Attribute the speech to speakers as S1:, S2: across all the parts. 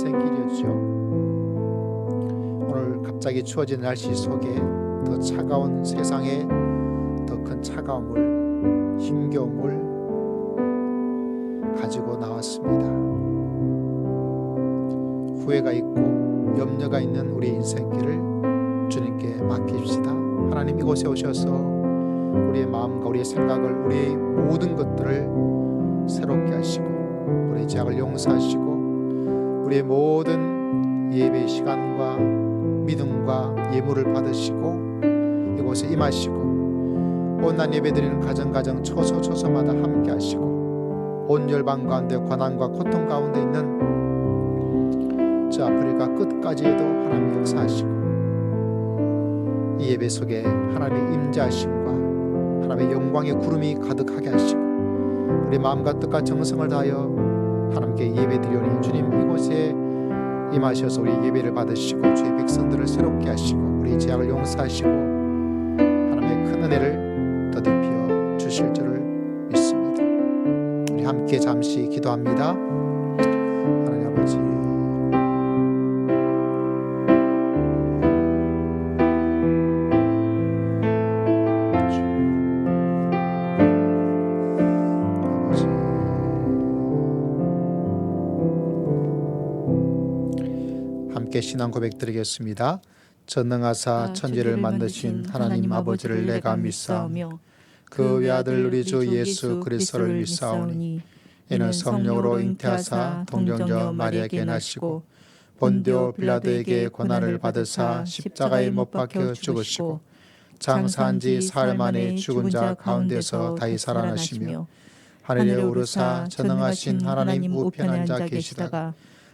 S1: 인생길이었죠. 오늘 갑자기 추워진 날씨 속에 더 차가운 세상에 더 큰 차가움을, 힘겨움을 가지고 나왔습니다. 후회가 있고 염려가 있는 우리 인생길을 주님께 맡깁시다. 하나님 이곳에 오셔서 우리의 마음과 우리의 생각을, 우리의 모든 것들을 새롭게 하시고 우리의 죄악을 용서하시고 우리의 모든 예배의 시간과 믿음과 예물을 받으시고 이곳에 임하시고 온난 예배드리는 가정 처소마다 함께 하시고 온 열방 가운데 고난과 고통 가운데 있는 저 아프리카 끝까지에도 하나님 역사하시고 이 예배 속에 하나님의 임재하심과 하나님의 영광의 구름이 가득하게 하시고 우리 마음과 뜻과 정성을 다하여 하나님께 예배드리오니 주님 이곳에 임하셔서 우리 예배를 받으시고 주의 백성들을 새롭게 하시고 우리 죄악을 용서하시고 하나님의 큰 은혜를 더딥혀 주실 줄을 믿습니다. 우리 함께 잠시 기도합니다. 하나님 아버지, 함께 신앙 고백 드리겠습니다. 전능하사 천지를 만드신 하나님 아버지를 내가 믿사오며 그 외아들 우리 주 예수 그리스도를 믿사오니 이는 성령으로 잉태하사 동정녀 마리아에게 나시고 본디오 빌라도에게 고난을 받으사 십자가에 못 박혀 죽으시고 장사한 지 사흘 만에 죽은 자 가운데서 다시 살아나시며 하늘에 오르사 전능하신 하나님 우편에 앉아 계시다가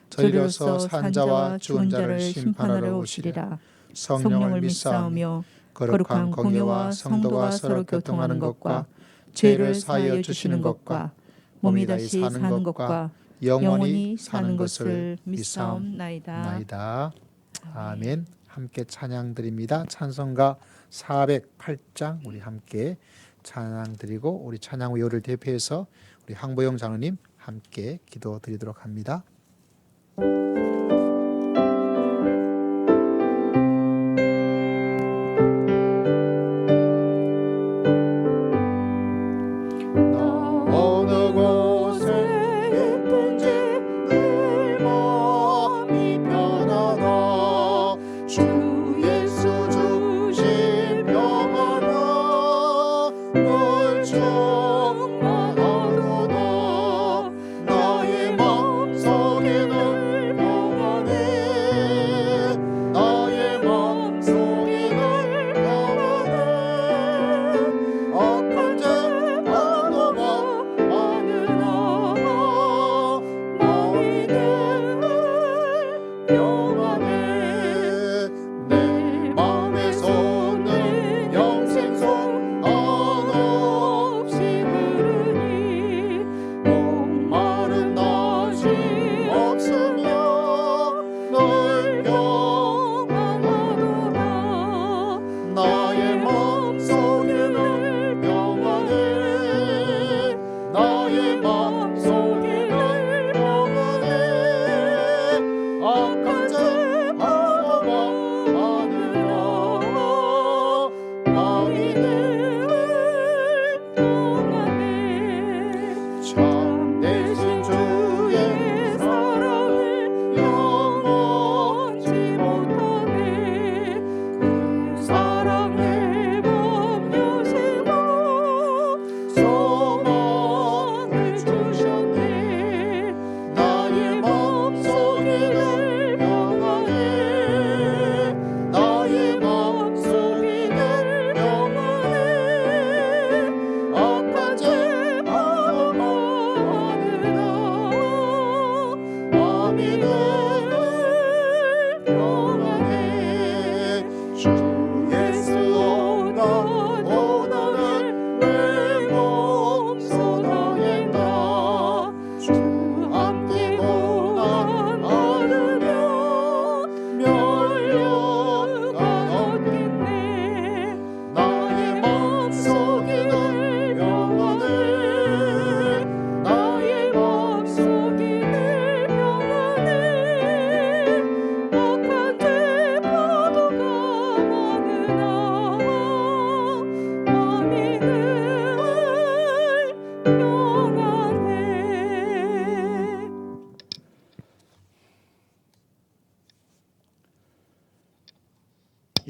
S1: 저리로서 산 자와 죽은 자를 심판하러 오시리라. 성령을 믿사오며 거룩한 공예와 성도가 서로 교통하는 것과 죄를 사하여 주시는 것과 몸이 다시 사는 것과 영원히 사는 것을 믿사옵나이다. 아멘. 함께 찬양 드립니다. 찬송가 408장 우리 함께 찬양 드리고 우리 찬양 위호를 대표해서 우리 황보영 장로님 함께 기도 드리도록 합니다.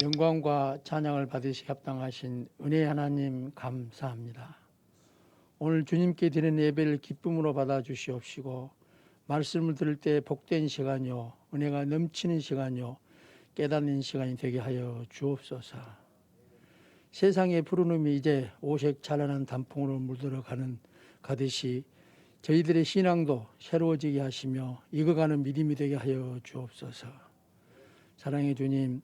S2: 영광과 찬양을 받으시 합당하신 은혜 하나님 감사합니다. 오늘 주님께 드리는 예배를 기쁨으로 받아주시옵시고 말씀을 들을 때 복된 시간이요 은혜가 넘치는 시간이요 깨닫는 시간이 되게 하여 주옵소서. 세상의 푸르름이 이제 오색 찬란한 단풍으로 물들어가는 가듯이 저희들의 신앙도 새로워지게 하시며 익어가는 믿음이 되게 하여 주옵소서. 사랑의 주님,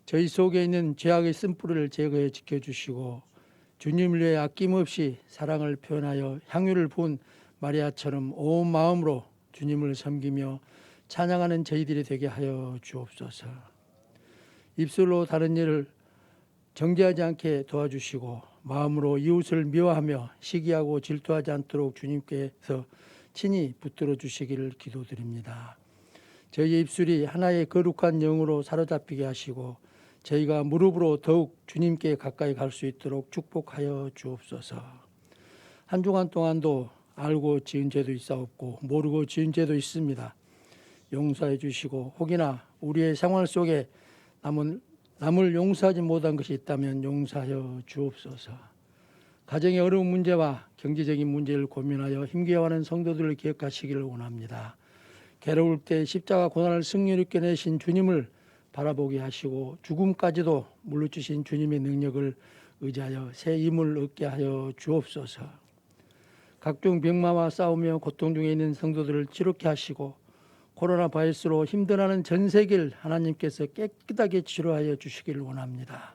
S2: 저희 속에 있는 죄악의 쓴뿌리를 제거해 지켜주시고 주님을 위해 아낌없이 사랑을 표현하여 향유를 부은 마리아처럼 온 마음으로 주님을 섬기며 찬양하는 저희들이 되게 하여 주옵소서. 입술로 다른 일을 정죄하지 않게 도와주시고 마음으로 이웃을 미워하며 시기하고 질투하지 않도록 주님께서 친히 붙들어 주시기를 기도드립니다. 저희의 입술이 하나의 거룩한 영으로 사로잡히게 하시고 저희가 무릎으로 더욱 주님께 가까이 갈 수 있도록 축복하여 주옵소서. 한 주간 동안도 알고 지은 죄도 있사옵고 모르고 지은 죄도 있습니다. 용서해 주시고 혹이나 우리의 생활 속에 남을 용서하지 못한 것이 있다면 용서하여 주옵소서. 가정의 어려운 문제와 경제적인 문제를 고민하여 힘겨워하는 성도들을 기억하시기를 원합니다. 괴로울 때 십자가 고난을 승리롭게 내신 주님을 바라보게 하시고 죽음까지도 물리치신 주님의 능력을 의지하여 새 힘을 얻게 하여 주옵소서. 각종 병마와 싸우며 고통 중에 있는 성도들을 치료케 하시고 코로나 바이러스로 힘들어하는 전 세계를 하나님께서 깨끗하게 치료하여 주시기를 원합니다.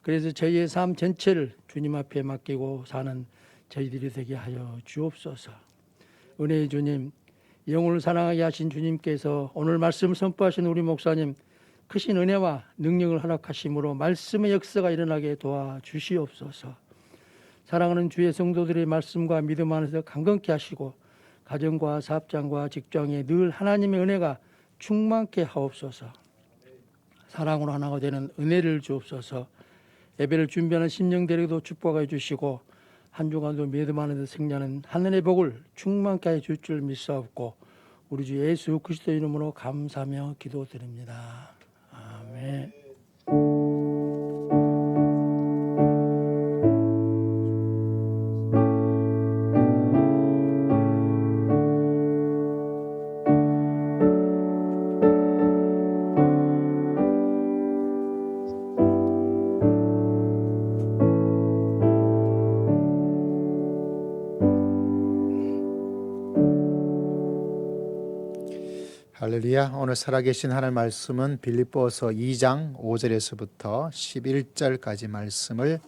S2: 그래서 저희의 삶 전체를 주님 앞에 맡기고 사는 저희들이 되게 하여 주옵소서. 은혜의 주님, 영혼을 사랑하게 하신 주님께서 오늘 말씀 선포하신 우리 목사님 크신 은혜와 능력을 허락하심으로 말씀의 역사가 일어나게 도와주시옵소서. 사랑하는 주의 성도들의 말씀과 믿음 안에서 강건케 하시고 가정과 사업장과 직장에 늘 하나님의 은혜가 충만케 하옵소서. 사랑으로 하나가 되는 은혜를 주옵소서. 예배를 준비하는 심령들에게도 축복해 주시고 한 주간도 믿음 안에서 생략하는 하늘의 복을 충만케 해 줄 줄 믿사옵고 우리 주 예수 그리스도 이름으로 감사하며 기도드립니다. 아멘.
S1: 할렐루야. 오늘 살아계신 하나님 말씀은 빌립보서 2장 5절에서부터 11절까지 말씀을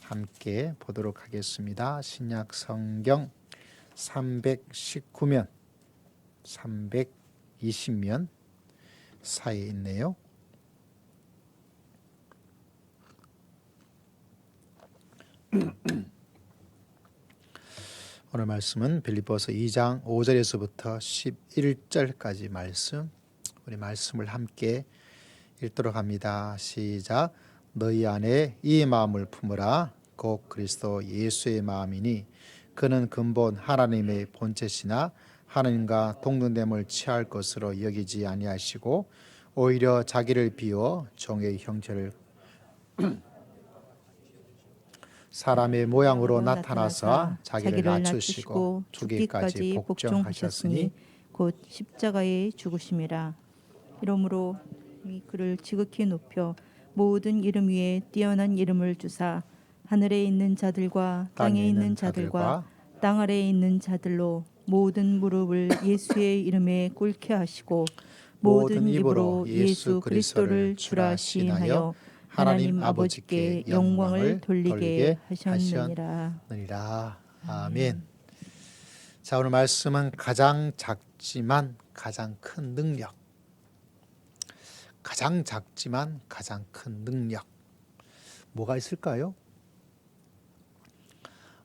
S1: 함께 보도록 하겠습니다. 신약 성경 319면 320면 사이에 있네요. 오늘 말씀은 빌립보서 2장 5절에서부터 11절까지 말씀, 우리 말씀을 함께 읽도록 합니다. 시작. 너희 안에 이 마음을 품으라. 곧 그리스도 예수의 마음이니 그는 근본 하나님의 본체시나 하나님과 동등됨을 취할 것으로 여기지 아니하시고 오히려 자기를 비워 종의 형체를 사람의 모양으로 나타나사 자기를 낮추시고 죽기까지 복종하셨으니
S3: 곧 십자가에 죽으심이라. 이러므로 그를 지극히 높여 모든 이름 위에 뛰어난 이름을 주사 하늘에 있는 자들과 땅에 있는 자들과 땅 아래에 있는 자들로 모든 무릎을 예수의 이름에 꿇게 하시고 모든 입으로 예수 그리스도를 주라 시인하여 하나님 아버지께 영광을 돌리게 하셨느니라.
S1: 아멘. 자, 오늘 말씀은 가장 작지만 가장 큰 능력. 가장 작지만 가장 큰 능력. 뭐가 있을까요?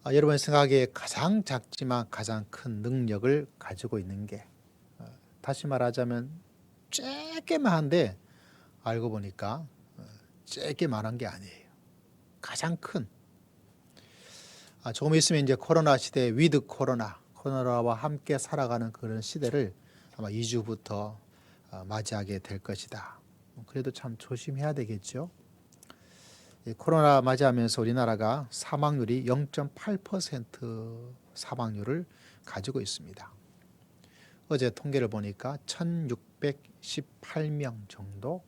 S1: 여러분의 생각에 가장 작지만 가장 큰 능력을 가지고 있는 게, 다시 말하자면 쬐게만 한데 알고 보니까 쬐게만한 게 아니에요. 가장 큰. 조금 있으면 이제 코로나 시대, 위드 코로나와 함께 살아가는 그런 시대를 아마 2주부터 맞이하게 될 것이다. 그래도 참 조심해야 되겠죠. 코로나 맞이하면서 우리나라가 사망률이 0.8% 사망률을 가지고 있습니다. 어제 통계를 보니까 1618명 정도,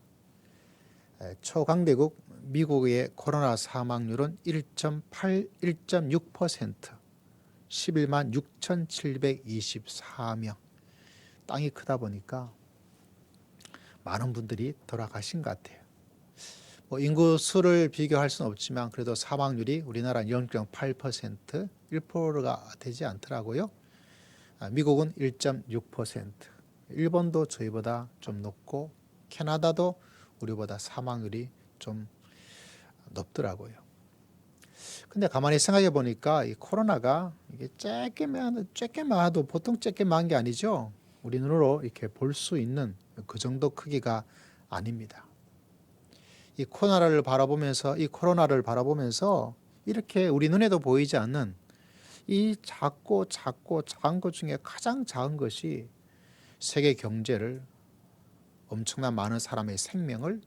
S1: 초강대국 미국의 코로나 사망률은 1.6%, 11만 6,724명. 땅이 크다 보니까 많은 분들이 돌아가신 것 같아요. 인구 수를 비교할 수는 없지만 그래도 사망률이 우리나라 0.8%, 1%가 되지 않더라고요. 미국은 1.6%, 일본도 저희보다 좀 높고 캐나다도 우리보다 사망률이 좀 높더라고요. 근데 가만히 생각해 보니까 이 코로나가 이게 쬐게만 해도 보통 쬐게만 게 아니죠. 우리 눈으로 이렇게 볼 수 있는 그 정도 크기가 아닙니다. 이 코로나를 바라보면서 이렇게 우리 눈에도 보이지 않는 이 작고 작은 것 중에 가장 작은 것이 세계 경제를, 엄청난 많은 사람의 생명을,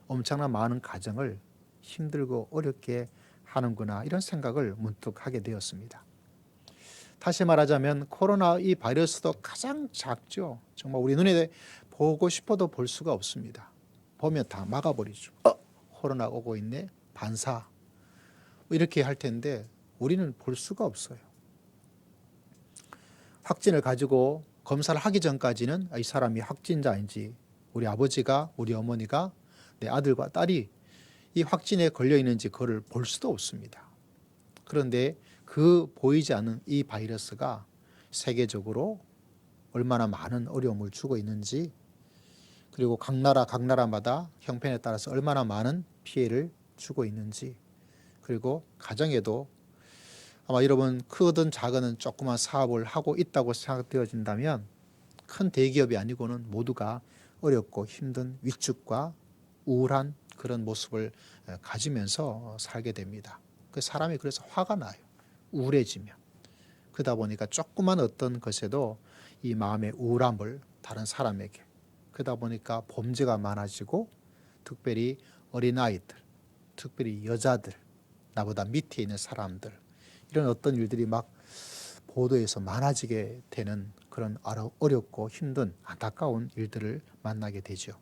S1: 엄청난 많은 가정을 힘들고 어렵게 하는구나, 이런 생각을 문득 하게 되었습니다. 다시 말하자면 코로나 이 바이러스도 가장 작죠. 정말 우리 눈에 보고 싶어도 볼 수가 없습니다. 보면 다 막아버리죠. 코로나 오고 있네, 반사, 이렇게 할 텐데 우리는 볼 수가 없어요. 확진을 가지고 검사를 하기 전까지는 이 사람이 확진자인지, 우리 아버지가, 우리 어머니가, 내 아들과 딸이 이 확진에 걸려 있는지 그걸 볼 수도 없습니다. 그런데 그 보이지 않는 이 바이러스가 세계적으로 얼마나 많은 어려움을 주고 있는지, 그리고 각 나라마다 형편에 따라서 얼마나 많은 피해를 주고 있는지, 그리고 가정에도 아마 여러분 크든 작은 조그만 사업을 하고 있다고 생각되어진다면 큰 대기업이 아니고는 모두가 어렵고 힘든 위축과 우울한 그런 모습을 가지면서 살게 됩니다. 그 사람이 그래서 화가 나요. 우울해지면. 그러다 보니까 조그만 어떤 것에도 이 마음의 우울함을 다른 사람에게, 그러다 보니까 범죄가 많아지고, 특별히 어린아이들, 특별히 여자들, 나보다 밑에 있는 사람들, 이런 어떤 일들이 막 보도에서 많아지게 되는 그런 어렵고 힘든 안타까운 일들을 만나게 되죠.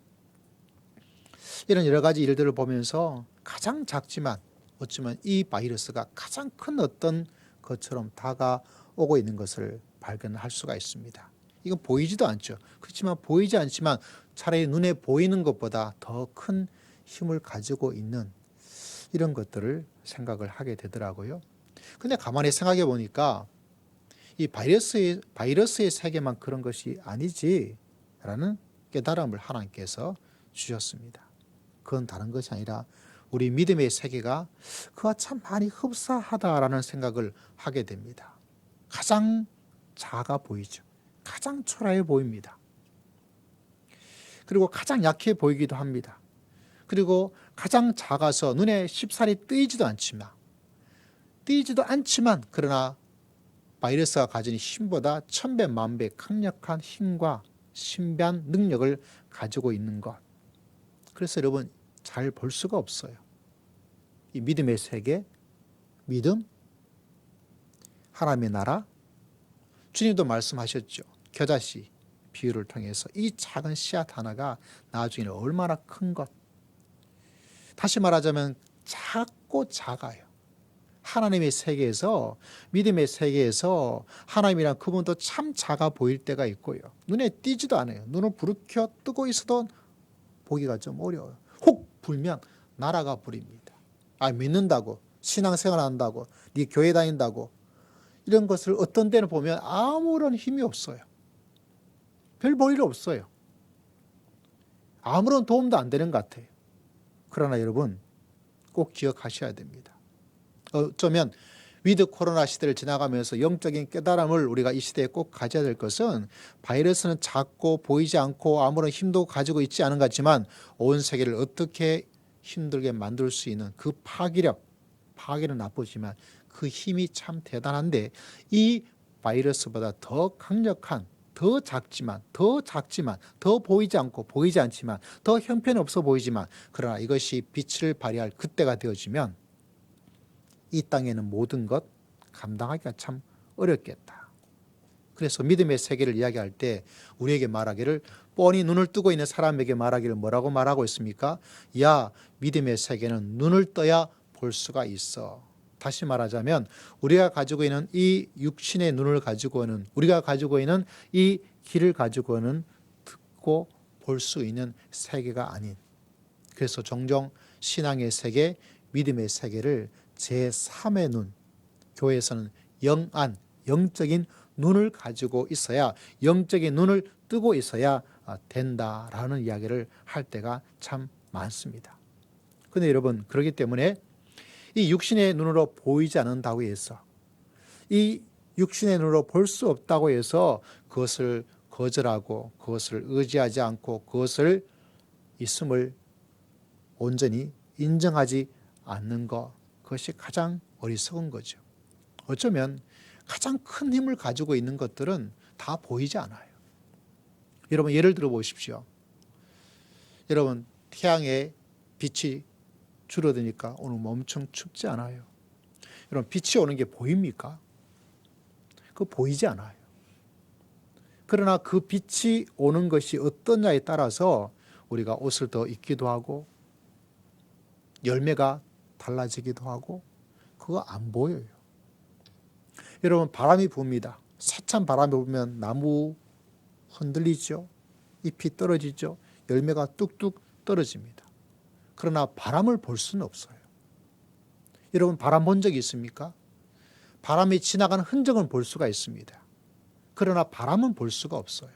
S1: 이런 여러 가지 일들을 보면서 가장 작지만 어쩌면 이 바이러스가 가장 큰 어떤 것처럼 다가오고 있는 것을 발견할 수가 있습니다. 이건 보이지도 않죠. 그렇지만 보이지 않지만 차라리 눈에 보이는 것보다 더 큰 힘을 가지고 있는 이런 것들을 생각을 하게 되더라고요. 근데 가만히 생각해 보니까 이 바이러스의 세계만 그런 것이 아니지라는 깨달음을 하나님께서 주셨습니다. 그건 다른 것이 아니라 우리 믿음의 세계가 그와 참 많이 흡사하다라는 생각을 하게 됩니다. 가장 작아 보이죠. 가장 초라해 보입니다. 그리고 가장 약해 보이기도 합니다. 그리고 가장 작아서 눈에 쉽사리 띄지도 않지만 그러나 바이러스가 가진 힘보다 1000배, 10,000배 강력한 힘과 신비한 능력을 가지고 있는 것. 그래서 여러분 잘 볼 수가 없어요. 이 믿음의 세계, 믿음, 하나님의 나라, 주님도 말씀하셨죠. 겨자씨 비유를 통해서 이 작은 씨앗 하나가 나중에는 얼마나 큰 것. 다시 말하자면 작고 작아요. 하나님의 세계에서, 믿음의 세계에서 하나님이란 그분도 참 작아 보일 때가 있고요. 눈에 띄지도 않아요. 눈을 부르켜 뜨고 있어도 보기가 좀 어려워요. 혹 불면 날아가 버립니다. 믿는다고, 신앙생활 한다고, 네 교회 다닌다고, 이런 것을 어떤 때는 보면 아무런 힘이 없어요. 별 볼 일 없어요. 아무런 도움도 안 되는 것 같아요. 그러나 여러분 꼭 기억하셔야 됩니다. 어쩌면 위드 코로나 시대를 지나가면서 영적인 깨달음을 우리가 이 시대에 꼭 가져야 될 것은, 바이러스는 작고 보이지 않고 아무런 힘도 가지고 있지 않은 것 같지만 온 세계를 어떻게 힘들게 만들 수 있는 그 파괴는 나쁘지만 그 힘이 참 대단한데, 이 바이러스보다 더 강력한 더 작지만 더 보이지 않고 보이지 않지만 더 형편없어 보이지만 그러나 이것이 빛을 발휘할 그때가 되어지면 이 땅에는 모든 것 감당하기가 참 어렵겠다. 그래서 믿음의 세계를 이야기할 때 우리에게 말하기를 뻔히 눈을 뜨고 있는 사람에게 말하기를 뭐라고 말하고 있습니까? 야, 믿음의 세계는 눈을 떠야 볼 수가 있어. 다시 말하자면 우리가 가지고 있는 이 육신의 눈을 가지고는 우리가 가지고 있는 이 귀를 가지고는 듣고 볼 수 있는 세계가 아닌 그래서 종종 신앙의 세계, 믿음의 세계를 제3의 눈, 교회에서는 영안, 영적인 눈을 가지고 있어야 영적인 눈을 뜨고 있어야 된다라는 이야기를 할 때가 참 많습니다. 그런데 여러분 그렇기 때문에 이 육신의 눈으로 보이지 않는다고 해서 이 육신의 눈으로 볼 수 없다고 해서 그것을 거절하고 그것을 의지하지 않고 그것을 있음을 온전히 인정하지 않는 것 그것이 가장 어리석은 거죠. 어쩌면 가장 큰 힘을 가지고 있는 것들은 다 보이지 않아요. 여러분 예를 들어 보십시오. 여러분 태양의 빛이 줄어드니까 오늘 엄청 춥지 않아요? 여러분 빛이 오는 게 보입니까? 그거 보이지 않아요. 그러나 그 빛이 오는 것이 어떠냐에 따라서 우리가 옷을 더 입기도 하고 열매가 달라지기도 하고 그거 안 보여요. 여러분 바람이 붑니다. 세찬 바람이 불면 나무 흔들리죠. 잎이 떨어지죠. 열매가 뚝뚝 떨어집니다. 그러나 바람을 볼 수는 없어요. 여러분 바람 본 적이 있습니까? 바람이 지나가는 흔적은 볼 수가 있습니다. 그러나 바람은 볼 수가 없어요.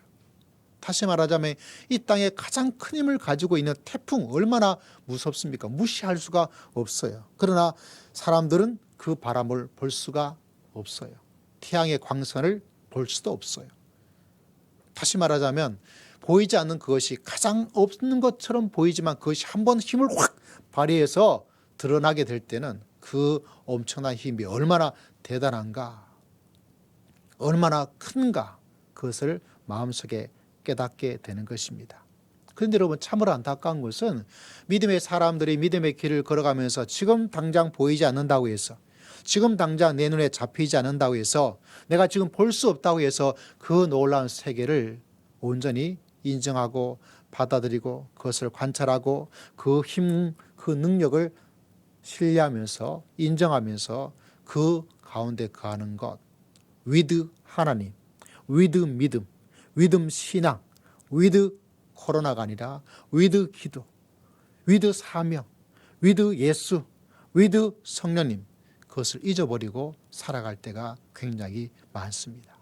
S1: 다시 말하자면 이 땅에 가장 큰 힘을 가지고 있는 태풍 얼마나 무섭습니까? 무시할 수가 없어요. 그러나 사람들은 그 바람을 볼 수가 없어요. 태양의 광선을 볼 수도 없어요. 다시 말하자면 보이지 않는 그것이 가장 없는 것처럼 보이지만 그것이 한번 힘을 확 발휘해서 드러나게 될 때는 그 엄청난 힘이 얼마나 대단한가, 얼마나 큰가 그것을 마음속에 깨닫게 되는 것입니다. 그런데 여러분 참으로 안타까운 것은 믿음의 사람들이 믿음의 길을 걸어가면서 지금 당장 보이지 않는다고 해서 지금 당장 내 눈에 잡히지 않는다고 해서 내가 지금 볼 수 없다고 해서 그 놀라운 세계를 온전히 인정하고 받아들이고 그것을 관찰하고 그 힘, 그 능력을 신뢰하면서 인정하면서 그 가운데 거하는 것 with 하나님, with 믿음, with 신앙, with 코로나가 아니라 with 기도, with 사명, with 예수, with 성령님 그것을 잊어버리고 살아갈 때가 굉장히 많습니다.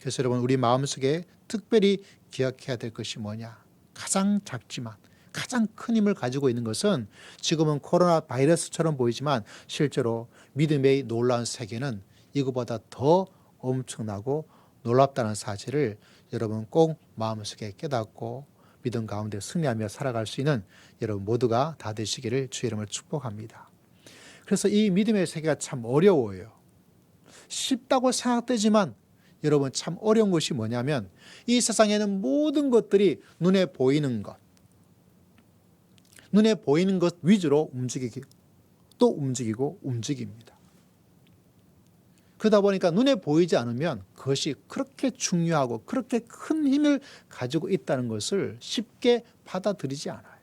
S1: 그래서 여러분 우리 마음속에 특별히 기억해야 될 것이 뭐냐? 가장 작지만 가장 큰 힘을 가지고 있는 것은 지금은 코로나 바이러스처럼 보이지만 실제로 믿음의 놀라운 세계는 이거보다 더 엄청나고 놀랍다는 사실을 여러분 꼭 마음속에 깨닫고 믿음 가운데 승리하며 살아갈 수 있는 여러분 모두가 다 되시기를 주의 이름으로 축복합니다. 그래서 이 믿음의 세계가 참 어려워요. 쉽다고 생각되지만 여러분 참 어려운 것이 뭐냐면 이 세상에는 모든 것들이 눈에 보이는 것 위주로 또 움직이고 움직입니다. 그러다 보니까 눈에 보이지 않으면 그것이 그렇게 중요하고 그렇게 큰 힘을 가지고 있다는 것을 쉽게 받아들이지 않아요.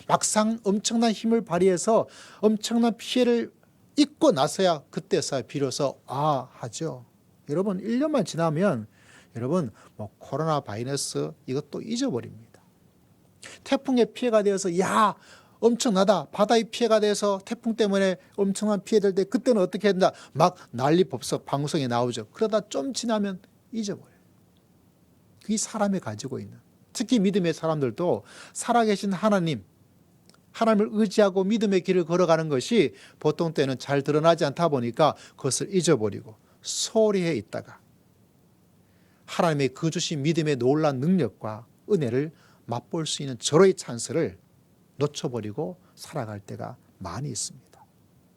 S1: 막상 엄청난 힘을 발휘해서 엄청난 피해를 입고 나서야 그때서야 비로소 하죠. 여러분 1년만 지나면 여러분 코로나 바이러스 이것도 잊어버립니다. 태풍의 피해가 되어서 엄청나다. 바다의 피해가 돼서 태풍 때문에 엄청난 피해될 때 그때는 어떻게 된다. 막 난리 법석 방송에 나오죠. 그러다 좀 지나면 잊어버려요. 그게 사람이 가지고 있는 특히 믿음의 사람들도 살아계신 하나님을 의지하고 믿음의 길을 걸어가는 것이 보통 때는 잘 드러나지 않다 보니까 그것을 잊어버리고 소리해 있다가 하나님의 그 주신 믿음의 놀라운 능력과 은혜를 맛볼 수 있는 절호의 찬스를 놓쳐버리고 살아갈 때가 많이 있습니다.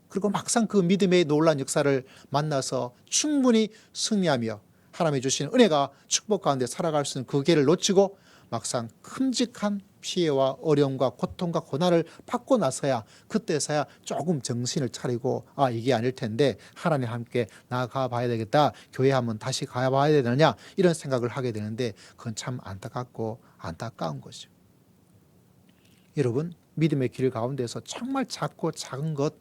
S1: 그리고 막상 그 믿음의 놀라운 역사를 만나서 충분히 승리하며 하나님이 주신 은혜가 축복 가운데 살아갈 수 있는 그 기회를 놓치고 막상 큼직한 피해와 어려움과 고통과 고난을 받고 나서야 그때서야 조금 정신을 차리고 이게 아닐 텐데 하나님 함께 나아가 봐야 되겠다. 교회 한번 다시 가봐야 되느냐 이런 생각을 하게 되는데 그건 참 안타깝고 안타까운 거죠. 여러분 믿음의 길 가운데서 정말 작고 작은 것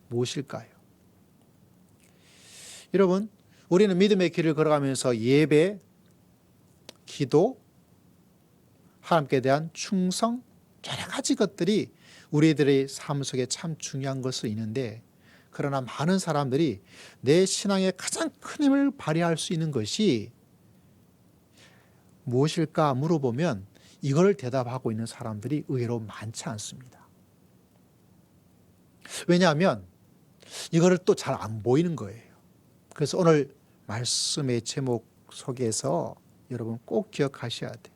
S1: 무엇일까요? 여러분 우리는 믿음의 길을 걸어가면서 예배, 기도, 하나님께 대한 충성, 여러 가지 것들이 우리들의 삶 속에 참 중요한 것으로 있는데 그러나 많은 사람들이 내 신앙에 가장 큰 힘을 발휘할 수 있는 것이 무엇일까 물어보면 이걸 대답하고 있는 사람들이 의외로 많지 않습니다. 왜냐하면 이거를 또 잘 안 보이는 거예요. 그래서 오늘 말씀의 제목 속에서 여러분 꼭 기억하셔야 돼요.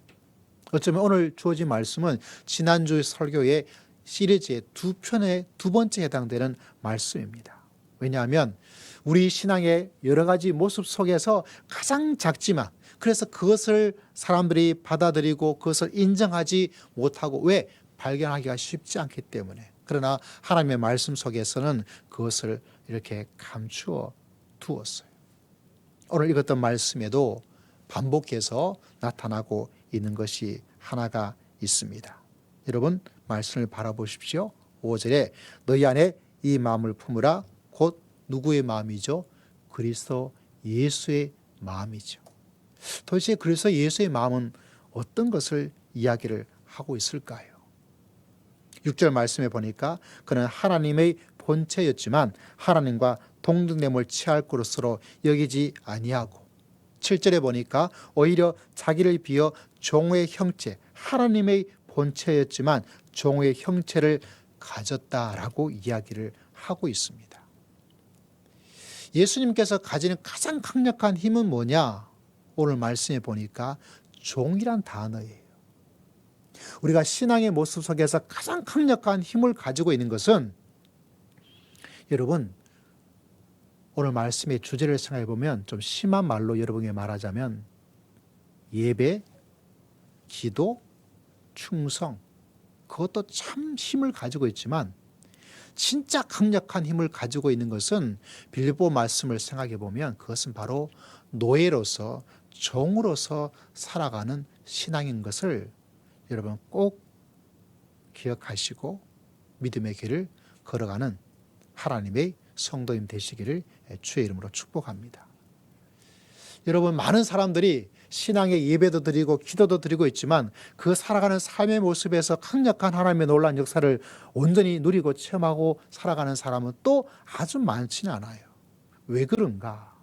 S1: 어쩌면 오늘 주어진 말씀은 지난주 설교의 시리즈의 두 편의 두 번째 해당되는 말씀입니다. 왜냐하면 우리 신앙의 여러 가지 모습 속에서 가장 작지만 그래서 그것을 사람들이 받아들이고 그것을 인정하지 못하고 왜 발견하기가 쉽지 않기 때문에 그러나 하나님의 말씀 속에서는 그것을 이렇게 감추어 두었어요. 오늘 읽었던 말씀에도 반복해서 나타나고 있는 것이 하나가 있습니다. 여러분 말씀을 바라보십시오. 5절에 너희 안에 이 마음을 품으라 곧 누구의 마음이죠? 그리스도 예수의 마음이죠. 도대체 그리스도 예수의 마음은 어떤 것을 이야기를 하고 있을까요? 6절 말씀에 보니까 그는 하나님의 본체였지만 하나님과 동등됨을 취할 것으로 여기지 아니하고 7절에 보니까 오히려 자기를 비어 종의 형체, 하나님의 본체였지만 종의 형체를 가졌다라고 이야기를 하고 있습니다. 예수님께서 가지는 가장 강력한 힘은 뭐냐? 오늘 말씀에 보니까 종이란 단어예요. 우리가 신앙의 모습 속에서 가장 강력한 힘을 가지고 있는 것은 여러분 오늘 말씀의 주제를 생각해 보면 좀 심한 말로 여러분에게 말하자면 예배, 기도, 충성 그것도 참 힘을 가지고 있지만 진짜 강력한 힘을 가지고 있는 것은 빌립보 말씀을 생각해 보면 그것은 바로 노예로서 종으로서 살아가는 신앙인 것을 여러분 꼭 기억하시고 믿음의 길을 걸어가는 하나님의 성도님 되시기를 주의 이름으로 축복합니다. 여러분 많은 사람들이 신앙의 예배도 드리고 기도도 드리고 있지만 그 살아가는 삶의 모습에서 강력한 하나님의 놀라운 역사를 온전히 누리고 체험하고 살아가는 사람은 또 아주 많지는 않아요. 왜 그런가?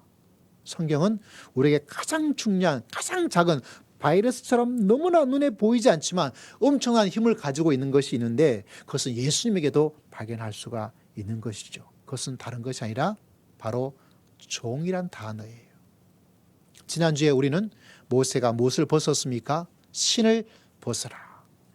S1: 성경은 우리에게 가장 중요한 가장 작은 바이러스처럼 너무나 눈에 보이지 않지만 엄청난 힘을 가지고 있는 것이 있는데 그것은 예수님에게도 발견할 수가 있는 것이죠. 그것은 다른 것이 아니라 바로 종이란 단어예요. 지난주에 우리는 모세가 무엇을 벗었습니까? 신을 벗어라.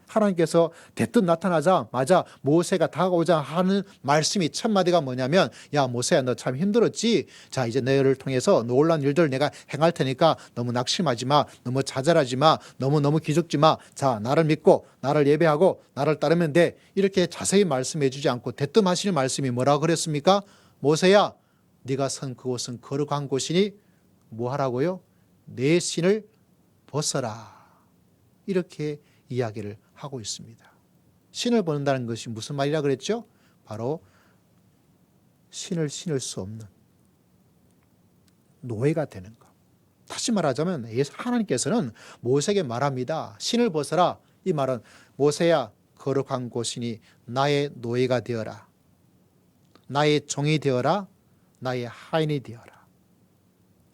S1: 하나님께서 대뜸 나타나자마자 모세가 다가오자 하는 말씀이 첫 마디가 뭐냐면 야 모세야 너 참 힘들었지? 자 이제 너를 통해서 놀라운 일들을 내가 행할 테니까 너무 낙심하지 마. 너무 좌절하지 마. 너무 기죽지 마. 자 나를 믿고 나를 예배하고 나를 따르면 돼. 이렇게 자세히 말씀해 주지 않고 대뜸 하시는 말씀이 뭐라고 그랬습니까? 모세야 네가 선 그곳은 거룩한 곳이니 뭐 하라고요? 내 신을 벗어라. 이렇게 이야기를 하고 있습니다. 신을 벗는다는 것이 무슨 말이라 그랬죠? 바로 신을 신을 수 없는 노예가 되는 것. 다시 말하자면 하나님께서는 모세에게 말합니다. 신을 벗어라. 이 말은 모세야 거룩한 곳이니 나의 노예가 되어라. 나의 종이 되어라. 나의 하인이 되어라.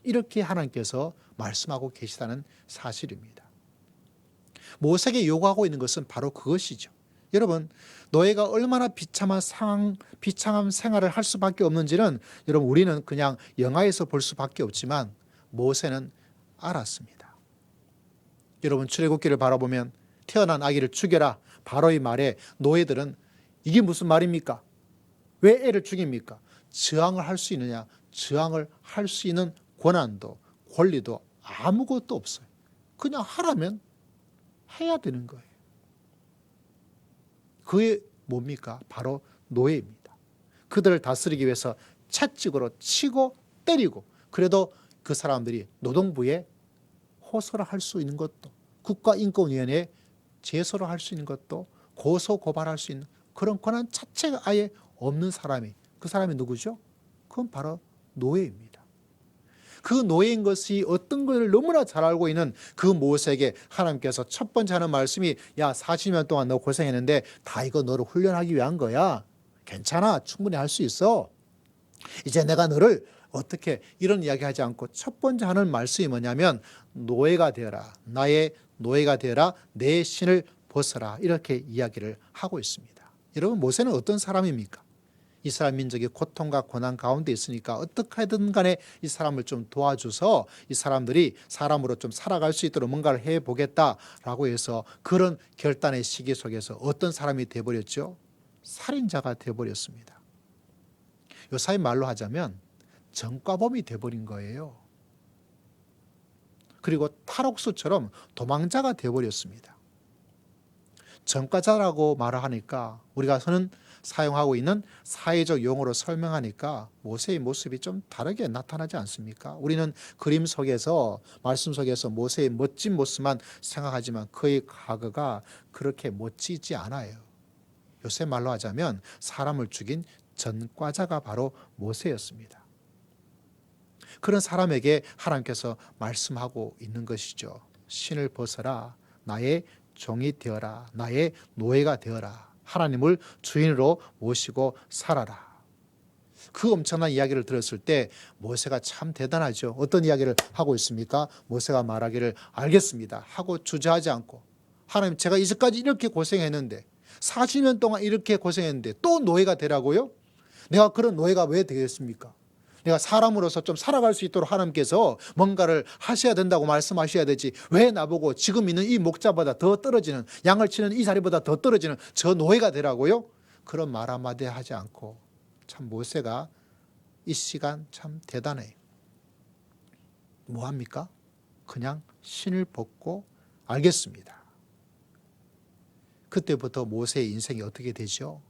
S1: 이렇게 하나님께서 말씀하고 계시다는 사실입니다. 모세에게 요구하고 있는 것은 바로 그것이죠. 여러분 노예가 얼마나 비참한 생활을 할 수밖에 없는지는 여러분 우리는 그냥 영화에서 볼 수밖에 없지만 모세는 알았습니다. 여러분 출애굽기를 바라보면 태어난 아기를 죽여라 바로의 말에 노예들은 이게 무슨 말입니까? 왜 애를 죽입니까? 저항을 할 수 있느냐? 저항을 할 수 있는 권한도 권리도 아무것도 없어요. 그냥 하라면 해야 되는 거예요. 그게 뭡니까? 바로 노예입니다. 그들을 다스리기 위해서 채찍으로 치고 때리고, 그래도 그 사람들이 노동부에 호소를 할 수 있는 것도, 국가인권위원회에 제소를 할 수 있는 것도, 고소 고발할 수 있는 그런 권한 자체가 아예 없는 사람이, 그 사람이 누구죠? 그건 바로 노예입니다. 그 노예인 것이 어떤 것을 너무나 잘 알고 있는 그 모세에게 하나님께서 첫 번째 하는 말씀이, 야, 40년 동안 너 고생했는데 다 이거 너를 훈련하기 위한 거야. 괜찮아, 충분히 할 수 있어. 이제 내가 너를 어떻게, 이런 이야기 하지 않고 첫 번째 하는 말씀이 뭐냐면, 노예가 되어라, 나의 노예가 되어라, 내 신을 벗어라, 이렇게 이야기를 하고 있습니다. 여러분, 모세는 어떤 사람입니까? 이스라엘 민족이 고통과 고난 가운데 있으니까 어떻게든 간에 이 사람을 좀 도와줘서 이 사람들이 사람으로 좀 살아갈 수 있도록 뭔가를 해보겠다라고 해서 그런 결단의 시기 속에서 어떤 사람이 돼버렸죠? 살인자가 돼버렸습니다. 요사이 말로 하자면 전과범이 돼버린 거예요. 그리고 탈옥수처럼 도망자가 돼버렸습니다. 전과자라고 말을 하니까 우리가 사용하고 있는 사회적 용어로 설명하니까 모세의 모습이 좀 다르게 나타나지 않습니까? 우리는 그림 속에서, 말씀 속에서 모세의 멋진 모습만 생각하지만 그의 과거가 그렇게 멋지지 않아요. 요새 말로 하자면 사람을 죽인 전과자가 바로 모세였습니다. 그런 사람에게 하나님께서 말씀하고 있는 것이죠. 신을 벗어라, 나의 종이 되어라, 나의 노예가 되어라, 하나님을 주인으로 모시고 살아라. 그 엄청난 이야기를 들었을 때 모세가 참 대단하죠. 어떤 이야기를 하고 있습니까? 모세가 말하기를 알겠습니다 하고 주저하지 않고, 하나님, 제가 이제까지 이렇게 고생했는데, 40년 동안 이렇게 고생했는데 또 노예가 되라고요? 내가 그런 노예가 왜 되겠습니까? 내가 사람으로서 좀 살아갈 수 있도록 하나님께서 뭔가를 하셔야 된다고 말씀하셔야 되지, 왜 나보고 지금 있는 이 목자보다 더 떨어지는, 양을 치는 이 자리보다 더 떨어지는 저 노예가 되라고요? 그런 말 한마디 하지 않고, 참 모세가 이 시간 참 대단해요. 뭐합니까? 그냥 신을 벗고 알겠습니다. 그때부터 모세의 인생이 어떻게 되죠?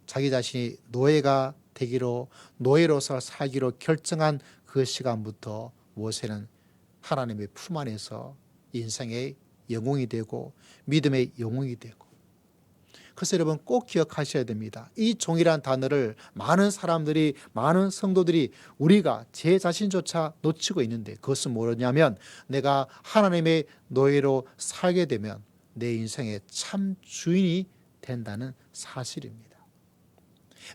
S1: 자기 자신이 노예가 되기로, 노예로서 살기로 결정한 그 시간부터 모세는 하나님의 품 안에서 인생의 영웅이 되고 믿음의 영웅이 되고. 그래서 여러분 꼭 기억하셔야 됩니다. 이 종이라는 단어를 많은 사람들이, 많은 성도들이, 우리가 제 자신조차 놓치고 있는데, 그것은 뭐냐면 내가 하나님의 노예로 살게 되면 내 인생의 참 주인이 된다는 사실입니다.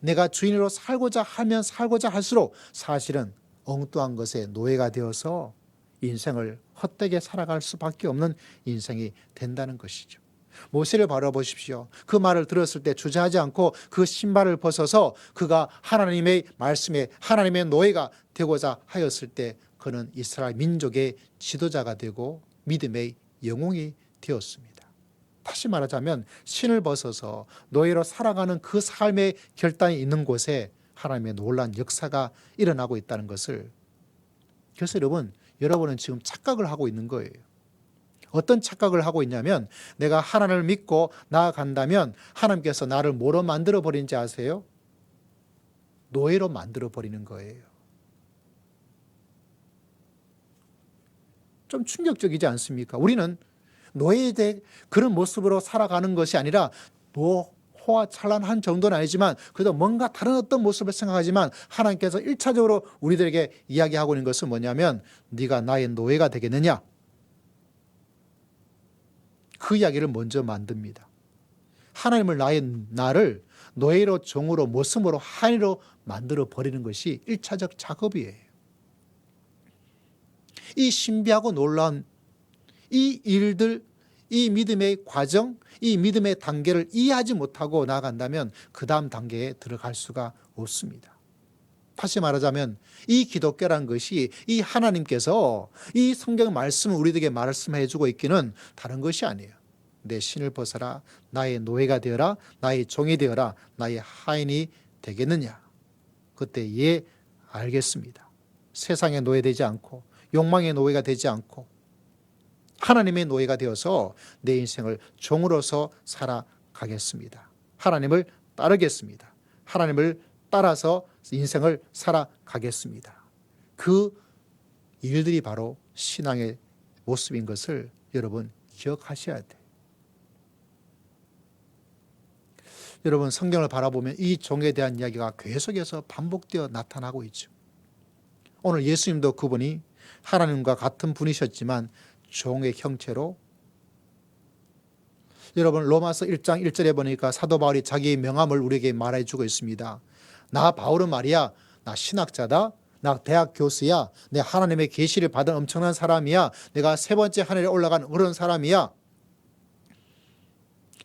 S1: 내가 주인으로 살고자 하면 살고자 할수록 사실은 엉뚱한 것에 노예가 되어서 인생을 헛되게 살아갈 수밖에 없는 인생이 된다는 것이죠. 모세를 바라보십시오. 그 말을 들었을 때 주저하지 않고 그 신발을 벗어서 그가 하나님의 말씀에 하나님의 노예가 되고자 하였을 때 그는 이스라엘 민족의 지도자가 되고 믿음의 영웅이 되었습니다. 다시 말하자면 신을 벗어서 노예로 살아가는 그 삶의 결단이 있는 곳에 하나님의 놀라운 역사가 일어나고 있다는 것을, 그래서 여러분은 지금 착각을 하고 있는 거예요. 어떤 착각을 하고 있냐면, 내가 하나님을 믿고 나아간다면 하나님께서 나를 뭐로 만들어 버린지 아세요? 노예로 만들어 버리는 거예요. 좀 충격적이지 않습니까? 우리는 노예에 대해 그런 모습으로 살아가는 것이 아니라, 호화찬란한 정도는 아니지만 그래도 뭔가 다른 어떤 모습을 생각하지만, 하나님께서 1차적으로 우리들에게 이야기하고 있는 것은 뭐냐면, 네가 나의 노예가 되겠느냐? 그 이야기를 먼저 만듭니다. 하나님을 나를 노예로, 종으로, 모습으로, 하인으로 만들어 버리는 것이 1차적 작업이에요. 이 신비하고 놀라운 이 일들, 이 믿음의 과정, 이 믿음의 단계를 이해하지 못하고 나아간다면 그 다음 단계에 들어갈 수가 없습니다. 다시 말하자면 이 기독교라는 것이, 이 하나님께서 이 성경 말씀을 우리들에게 말씀해 주고 있기는 다른 것이 아니에요. 내 신을 벗어라, 나의 노예가 되어라, 나의 종이 되어라, 나의 하인이 되겠느냐? 그때 예, 알겠습니다. 세상에 노예되지 않고 욕망의 노예가 되지 않고 하나님의 노예가 되어서 내 인생을 종으로서 살아가겠습니다. 하나님을 따르겠습니다. 하나님을 따라서 인생을 살아가겠습니다. 그 일들이 바로 신앙의 모습인 것을 여러분 기억하셔야 돼요. 여러분 성경을 바라보면 이 종에 대한 이야기가 계속해서 반복되어 나타나고 있죠. 오늘 예수님도 그분이 하나님과 같은 분이셨지만 종의 형체로, 여러분 로마서 1장 1절에 보니까 사도 바울이 자기의 명함을 우리에게 말해주고 있습니다. 나 바울은 말이야, 나 신학자다, 나 대학 교수야, 내 하나님의 계시를 받은 엄청난 사람이야, 내가 세 번째 하늘에 올라간 그런 사람이야.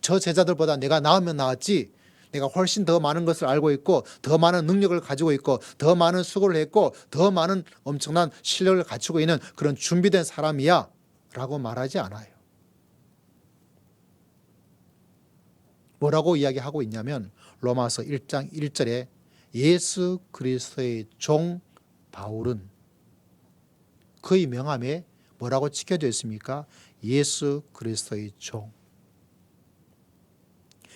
S1: 저 제자들보다 내가 나으면 나았지, 내가 훨씬 더 많은 것을 알고 있고 더 많은 능력을 가지고 있고 더 많은 수고를 했고 더 많은 엄청난 실력을 갖추고 있는 그런 준비된 사람이야 라고 말하지 않아요. 뭐라고 이야기하고 있냐면 로마서 1장 1절에 예수 그리스도의 종 바울은, 그의 명함에 뭐라고 찍혀져 있습니까? 예수 그리스도의 종.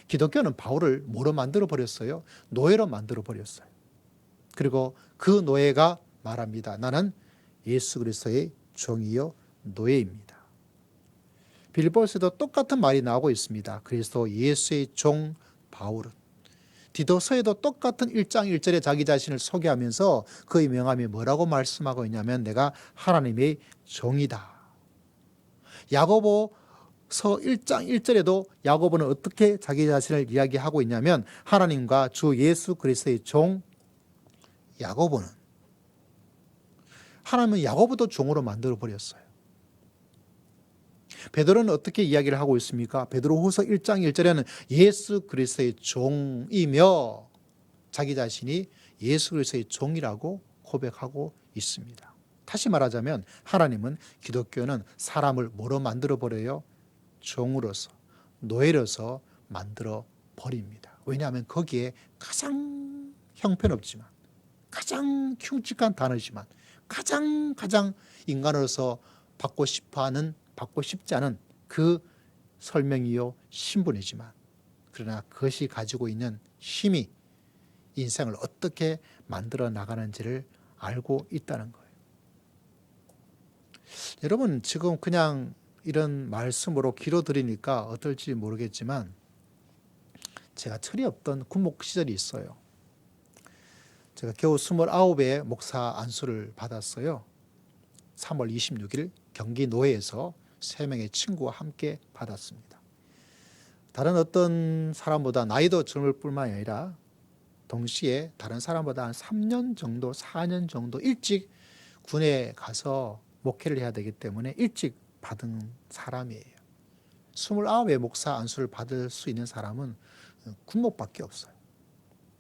S1: 기독교는 바울을 뭐로 만들어 버렸어요? 노예로 만들어 버렸어요. 그리고 그 노예가 말합니다. 나는 예수 그리스도의 종이요 노예입니다. 빌립보서에도 똑같은 말이 나오고 있습니다. 그리스도 예수의 종 바울은. 디도서에도 똑같은 1장 1절에 자기 자신을 소개하면서 그의 명함이 뭐라고 말씀하고 있냐면 내가 하나님의 종이다. 야고보서 1장 1절에도 야고보는 어떻게 자기 자신을 이야기하고 있냐면 하나님과 주 예수 그리스도의 종 야고보는, 하나님은 야고보도 종으로 만들어 버렸어요. 베드로는 어떻게 이야기를 하고 있습니까? 베드로후서 1장 1절에는 예수 그리스도의 종이며 자기 자신이 예수 그리스도의 종이라고 고백하고 있습니다. 다시 말하자면 하나님은, 기독교는 사람을 뭐로 만들어 버려요? 종으로서, 노예로서 만들어 버립니다. 왜냐하면 거기에 가장 형편없지만, 가장 흉측한 단어지만, 가장 인간으로서 받고 싶지 않은 그 설명이요 신분이지만, 그러나 그것이 가지고 있는 힘이 인생을 어떻게 만들어 나가는지를 알고 있다는 거예요. 여러분 지금 그냥 이런 말씀으로 기도드리니까 어떨지 모르겠지만 제가 철이 없던 군목 시절이 있어요. 제가 겨우 29에 목사 안수를 받았어요. 3월 26일 경기 노회에서 3명의 친구와 함께 받았습니다. 다른 어떤 사람보다 나이도 젊을 뿐만 아니라 동시에 다른 사람보다 한 3년 정도, 4년 정도 일찍 군에 가서 목회를 해야 되기 때문에 일찍 받은 사람이에요. 29의 목사 안수를 받을 수 있는 사람은 군목밖에 없어요.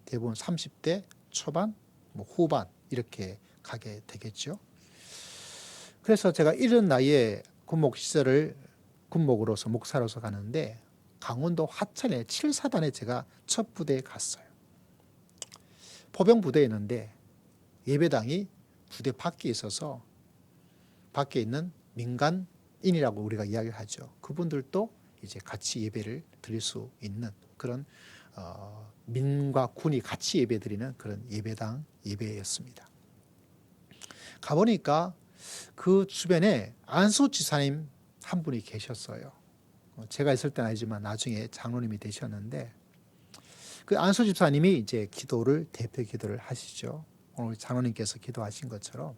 S1: 대부분 30대 초반, 후반 이렇게 가게 되겠죠. 그래서 제가 이른 나이에 군목 시절을 군목으로서 목사로서 가는데 강원도 화천의 7사단에 제가 첫 부대에 갔어요. 포병 부대에 있는데 예배당이 부대 밖에 있어서 밖에 있는 민간인이라고 우리가 이야기를 하죠. 그분들도 이제 같이 예배를 드릴 수 있는 그런 민과 군이 같이 예배 드리는 그런 예배당 예배였습니다. 가보니까 그 주변에 안수 지사님 한 분이 계셨어요. 제가 있을 때는 아니지만 나중에 장로님이 되셨는데 그 안수 집사님이 이제 기도를 대표 기도를 하시죠. 오늘 장로님께서 기도하신 것처럼.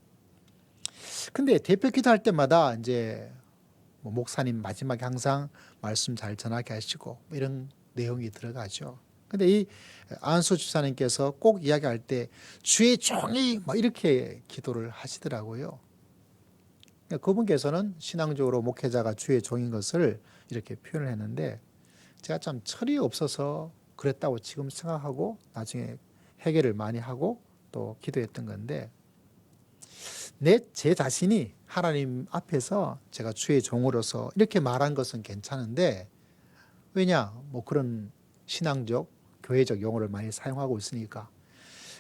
S1: 근데 대표 기도할 때마다 이제 목사님 마지막에 항상 말씀 잘 전하게 하시고 이런 내용이 들어가죠. 근데 이 안수 집사님께서 꼭 이야기할 때 주의 종이 이렇게 기도를 하시더라고요. 그분께서는 신앙적으로 목회자가 주의 종인 것을 이렇게 표현을 했는데 제가 참 철이 없어서 그랬다고 지금 생각하고 나중에 회개를 많이 하고 또 기도했던 건데 제 자신이 하나님 앞에서 제가 주의 종으로서 이렇게 말한 것은 괜찮은데 왜냐? 그런 신앙적, 교회적 용어를 많이 사용하고 있으니까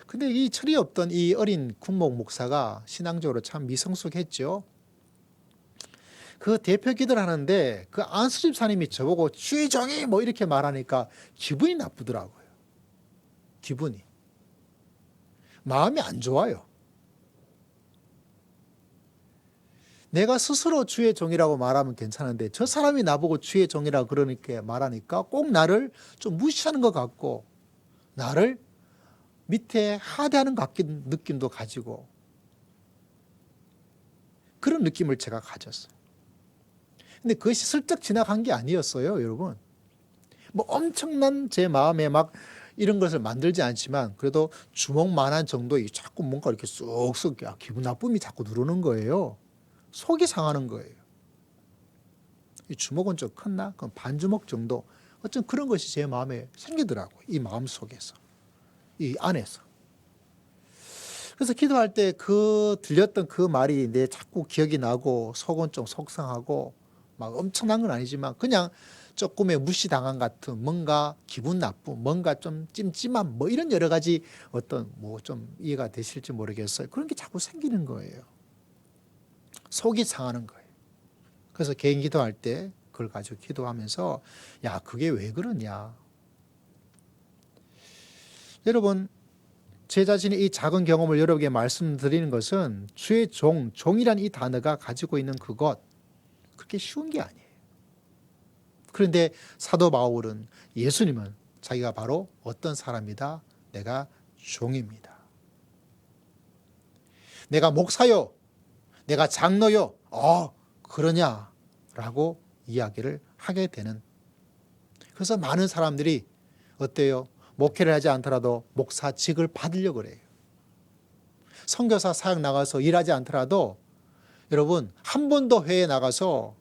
S1: 근데 이 철이 없던 이 어린 군목 목사가 신앙적으로 참 미성숙했죠. 그 대표 기도를 하는데 그 안수 집사님이 저보고 주의 종이 뭐 이렇게 말하니까 기분이 나쁘더라고요. 기분이. 마음이 안 좋아요. 내가 스스로 주의 종이라고 말하면 괜찮은데 저 사람이 나보고 주의 종이라고 그러니까 말하니까 꼭 나를 좀 무시하는 것 같고 나를 밑에 하대하는 것 같은 느낌도 가지고 그런 느낌을 제가 가졌어요. 근데 그것이 슬쩍 지나간 게 아니었어요, 여러분. 뭐 엄청난 제 마음에 막 이런 것을 만들지 않지만 그래도 주먹만한 정도의 자꾸 뭔가 이렇게 쑥쑥 기분 나쁨이 자꾸 누르는 거예요. 속이 상하는 거예요. 이 주먹은 좀 컸나? 그럼 반 주먹 정도. 어쩜 그런 것이 제 마음에 생기더라고요. 이 마음 속에서. 이 안에서. 그래서 기도할 때 들렸던 그 말이 내 자꾸 기억이 나고 속은 좀 속상하고 막 엄청난 건 아니지만 그냥 조금의 무시당한 같은 뭔가 기분 나쁨, 뭔가 좀 찜찜한 뭐 이런 여러 가지 어떤 뭐 좀 이해가 되실지 모르겠어요. 그런 게 자꾸 생기는 거예요. 속이 상하는 거예요. 그래서 개인 기도할 때 그걸 가지고 기도하면서 야, 그게 왜 그러냐. 여러분, 제 자신의 이 작은 경험을 여러분에게 말씀드리는 것은 주의 종이란 이 단어가 가지고 있는 그것, 그렇게 쉬운 게 아니에요. 그런데 사도 바울은 예수님은 자기가 바로 어떤 사람이다? 내가 종입니다. 내가 목사요. 내가 장로요. 그러냐라고 이야기를 하게 되는. 그래서 많은 사람들이 어때요? 목회를 하지 않더라도 목사직을 받으려고 그래요. 선교사 사역 나가서 일하지 않더라도 여러분 한 번도 회에 나가서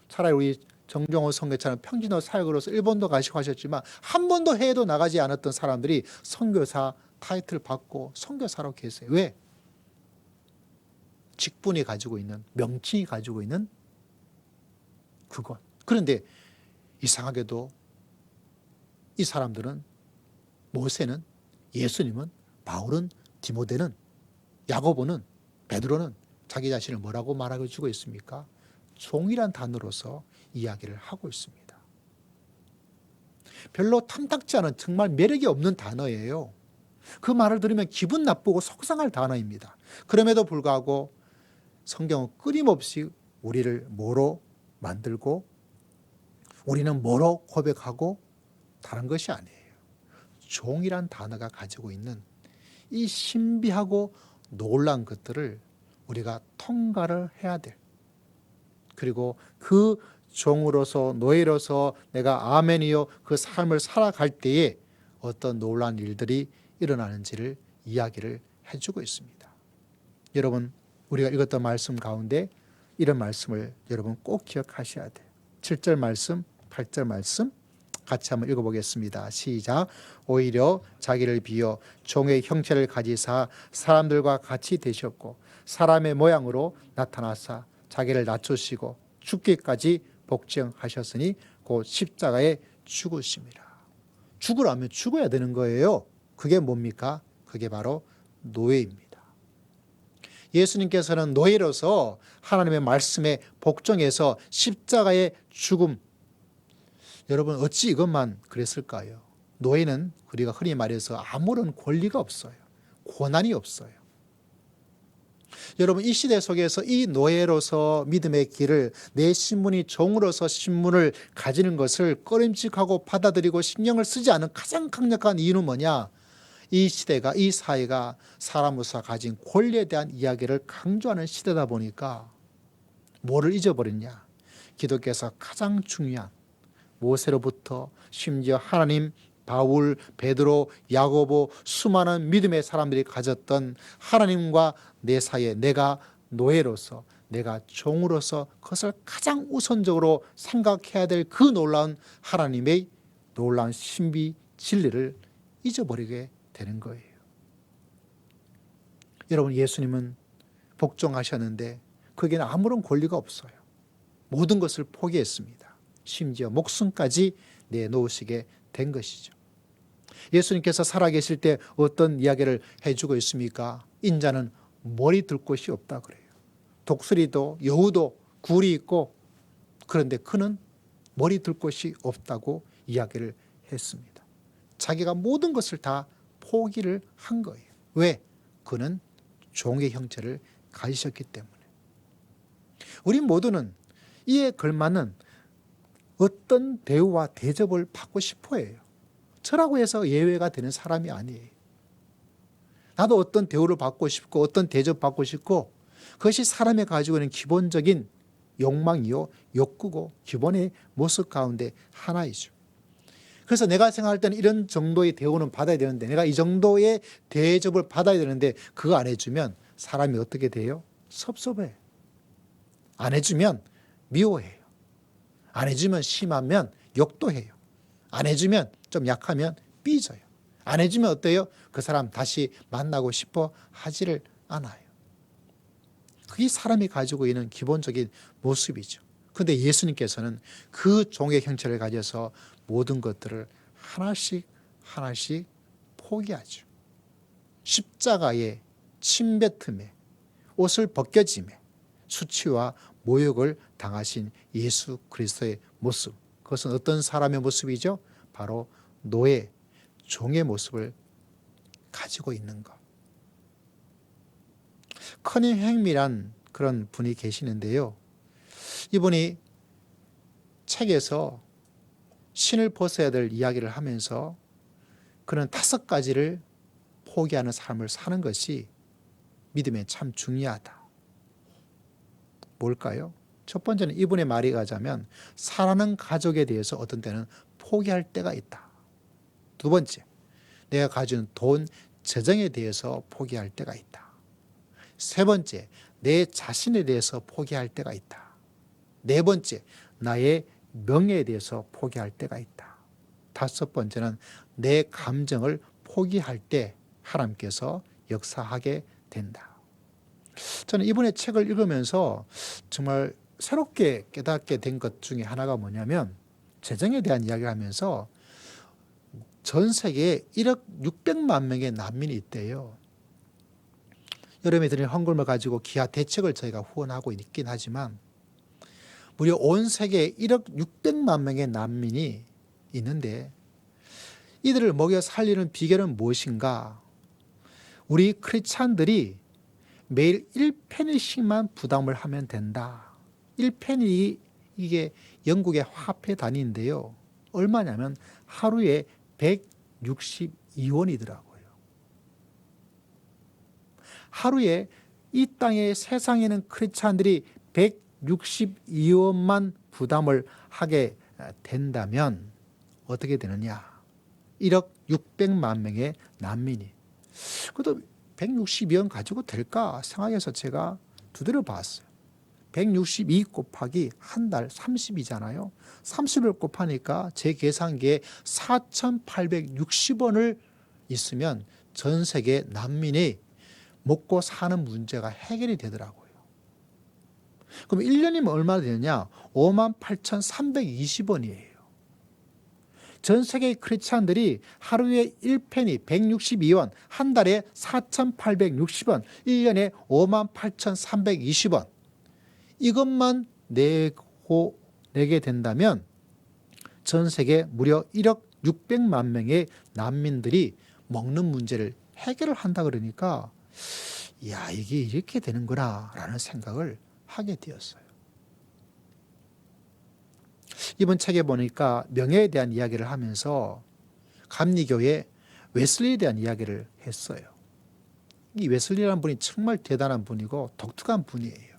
S1: 차라리 우리 정종호 선교사는 평진호 사역으로서 일본도 가시고 하셨지만 한 번도 해외도 나가지 않았던 사람들이 선교사 타이틀 받고 선교사로 계세요. 왜? 직분이 가지고 있는, 명칭이 가지고 있는 그것. 그런데 이상하게도 이 사람들은 모세는, 예수님은, 바울은, 디모데는, 야고보는, 베드로는 자기 자신을 뭐라고 말하고 주고 있습니까? 종이란 단어로서 이야기를 하고 있습니다. 별로 탐탁지 않은 정말 매력이 없는 단어예요. 그 말을 들으면 기분 나쁘고 속상할 단어입니다. 그럼에도 불구하고 성경은 끊임없이 우리를 뭐로 만들고 우리는 뭐로 고백하고 다른 것이 아니에요. 종이란 단어가 가지고 있는 이 신비하고 놀라운 것들을 우리가 통과를 해야 될, 그리고 그 종으로서 노예로서 내가 아멘이요 그 삶을 살아갈 때에 어떤 놀라운 일들이 일어나는지를 이야기를 해주고 있습니다. 여러분, 우리가 읽었던 말씀 가운데 이런 말씀을 여러분 꼭 기억하셔야 돼요. 7절 말씀, 8절 말씀 같이 한번 읽어보겠습니다. 시작. 오히려 자기를 비워 종의 형체를 가지사 사람들과 같이 되셨고 사람의 모양으로 나타나사 자기를 낮추시고 죽기까지 복종하셨으니 곧 십자가에 죽으심이라. 죽으라면 죽어야 되는 거예요. 그게 뭡니까? 그게 바로 노예입니다. 예수님께서는 노예로서 하나님의 말씀에 복종해서 십자가의 죽음. 여러분 어찌 이것만 그랬을까요? 노예는 우리가 흔히 말해서 아무런 권리가 없어요. 권한이 없어요. 여러분 이 시대 속에서 이 노예로서 믿음의 길을 내 신분이 종으로서 신분을 가지는 것을 꺼림칙하고 받아들이고 신경을 쓰지 않은 가장 강력한 이유는 뭐냐? 이 시대가, 이 사회가 사람으로서 가진 권리에 대한 이야기를 강조하는 시대다 보니까 뭐를 잊어버렸냐? 기독교에서 가장 중요한 모세로부터 심지어 하나님, 바울, 베드로, 야고보 수많은 믿음의 사람들이 가졌던 하나님과 내 사이에 내가 노예로서 내가 종으로서 그것을 가장 우선적으로 생각해야 될 그 놀라운 하나님의 놀라운 신비 진리를 잊어버리게 되는 거예요. 여러분 예수님은 복종하셨는데 그에게는 아무런 권리가 없어요. 모든 것을 포기했습니다. 심지어 목숨까지 내놓으시게 된 것이죠. 예수님께서 살아계실 때 어떤 이야기를 해주고 있습니까? 인자는 머리 들 곳이 없다 그래요. 독수리도 여우도 굴이 있고 그런데 그는 머리 들 곳이 없다고 이야기를 했습니다. 자기가 모든 것을 다 포기를 한 거예요. 왜? 그는 종의 형체를 가지셨기 때문에. 우리 모두는 이에 걸맞는 어떤 대우와 대접을 받고 싶어 해요. 저라고 해서 예외가 되는 사람이 아니에요. 나도 어떤 대우를 받고 싶고 어떤 대접 받고 싶고 그것이 사람이 가지고 있는 기본적인 욕망이요 욕구고 기본의 모습 가운데 하나이죠. 그래서 내가 생각할 때는 이런 정도의 대우는 받아야 되는데 내가 이 정도의 대접을 받아야 되는데 그거 안 해주면 사람이 어떻게 돼요? 섭섭해. 안 해주면 미워해요. 안 해주면 심하면 욕도 해요. 안 해주면 좀 약하면 삐져요. 안 해주면 어때요? 그 사람 다시 만나고 싶어 하지를 않아요. 그게 사람이 가지고 있는 기본적인 모습이죠. 그런데 예수님께서는 그 종의 형체를 가져서 모든 것들을 하나씩 하나씩 포기하죠. 십자가에 침뱉음에 옷을 벗겨짐에 수치와 모욕을 당하신 예수 그리스도의 모습. 그것은 어떤 사람의 모습이죠? 바로 노예, 종의 모습을 가지고 있는 것. 커닝햄이란 그런 분이 계시는데요. 이분이 책에서 신을 벗어야 될 이야기를 하면서 그는 5가지를 포기하는 삶을 사는 것이 믿음에 참 중요하다. 뭘까요? 첫 번째는 이분의 말이 가자면 사랑하는 가족에 대해서 어떤 때는 포기할 때가 있다. 두 번째, 내가 가진 돈, 재정에 대해서 포기할 때가 있다. 세 번째, 내 자신에 대해서 포기할 때가 있다. 네 번째, 나의 명예에 대해서 포기할 때가 있다. 다섯 번째는 내 감정을 포기할 때 하나님께서 역사하게 된다. 저는 이분의 책을 읽으면서 정말 새롭게 깨닫게 된 것 중에 하나가 뭐냐면 재정에 대한 이야기를 하면서 전 세계에 1억 600만 명의 난민이 있대요. 여름에 드린 헌금을 가지고 기아 대책을 저희가 후원하고 있긴 하지만 무려 온 세계에 1억 600만 명의 난민이 있는데 이들을 먹여 살리는 비결은 무엇인가? 우리 크리스찬들이 매일 1페니씩만 부담을 하면 된다. 1페니 이게 영국의 화폐 단위인데요. 얼마냐면 하루에 162원이더라고요. 하루에 이 땅의 세상에는 크리스찬들이 162원만 부담을 하게 된다면 어떻게 되느냐? 1억 600만 명의 난민이. 그래도 162원 가지고 될까 생각해서 제가 두드려 봤어요. 162 곱하기 한 달 30이잖아요. 30을 곱하니까 제 계산기에 4,860원을 있으면 전 세계 난민이 먹고 사는 문제가 해결이 되더라고요. 그럼 1년이면 얼마나 되느냐? 58,320원이에요. 전 세계 크리스찬들이 하루에 1페니 162원, 한 달에 4,860원, 1년에 58,320원. 이것만 내게 된다면 전 세계 무려 1억 600만 명의 난민들이 먹는 문제를 해결을 한다 그러니까 야, 이게 이렇게 되는구나 라는 생각을 하게 되었어요. 이번 책에 보니까 명예에 대한 이야기를 하면서 감리교의 웨슬리에 대한 이야기를 했어요. 이 웨슬리라는 분이 정말 대단한 분이고 독특한 분이에요.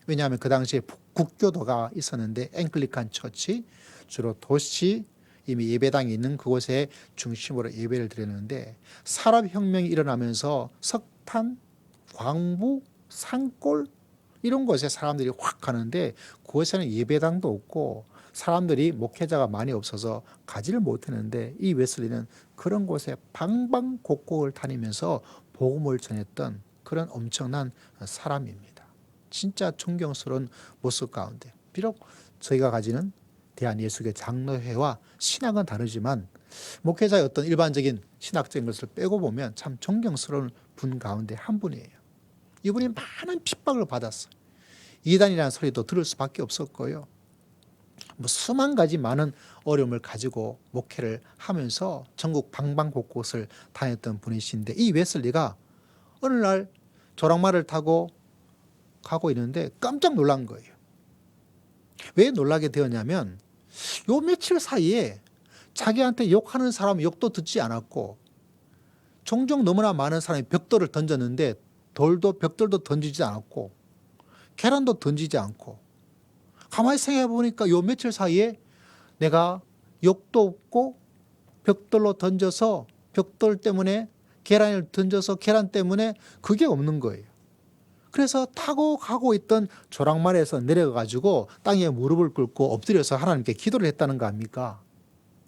S1: 왜냐하면 그 당시에 국교도가 있었는데 앵글리칸 처치, 주로 도시 이미 예배당이 있는 그곳에 중심으로 예배를 드렸는데 산업혁명이 일어나면서 석탄, 광부, 산골 이런 곳에 사람들이 확 가는데 그곳에는 예배당도 없고 사람들이 목회자가 많이 없어서 가지를 못했는데 이 웨슬리는 그런 곳에 방방곡곡을 다니면서 복음을 전했던 그런 엄청난 사람입니다. 진짜 존경스러운 모습 가운데 비록 저희가 가지는 대한예수교 장로회와 신앙은 다르지만 목회자의 어떤 일반적인 신학적인 것을 빼고 보면 참 존경스러운 분 가운데 한 분이에요. 이분이 많은 핍박을 받았어요. 이단이라는 소리도 들을 수밖에 없었고요. 뭐 수만 가지 많은 어려움을 가지고 목회를 하면서 전국 방방곳곳을 다녔던 분이신데, 이 웨슬리가 어느 날 조랑말을 타고 가고 있는데 깜짝 놀란 거예요. 왜 놀라게 되었냐면, 요 며칠 사이에 자기한테 욕하는 사람 욕도 듣지 않았고, 종종 너무나 많은 사람이 벽돌을 던졌는데 벽돌도 던지지 않았고, 계란도 던지지 않고, 가만히 생각해 보니까 요 며칠 사이에 내가 욕도 없고 벽돌로 던져서 벽돌 때문에 계란을 던져서 계란 때문에 그게 없는 거예요. 그래서 타고 가고 있던 조랑말에서 내려가지고 땅에 무릎을 꿇고 엎드려서 하나님께 기도를 했다는 거 아닙니까?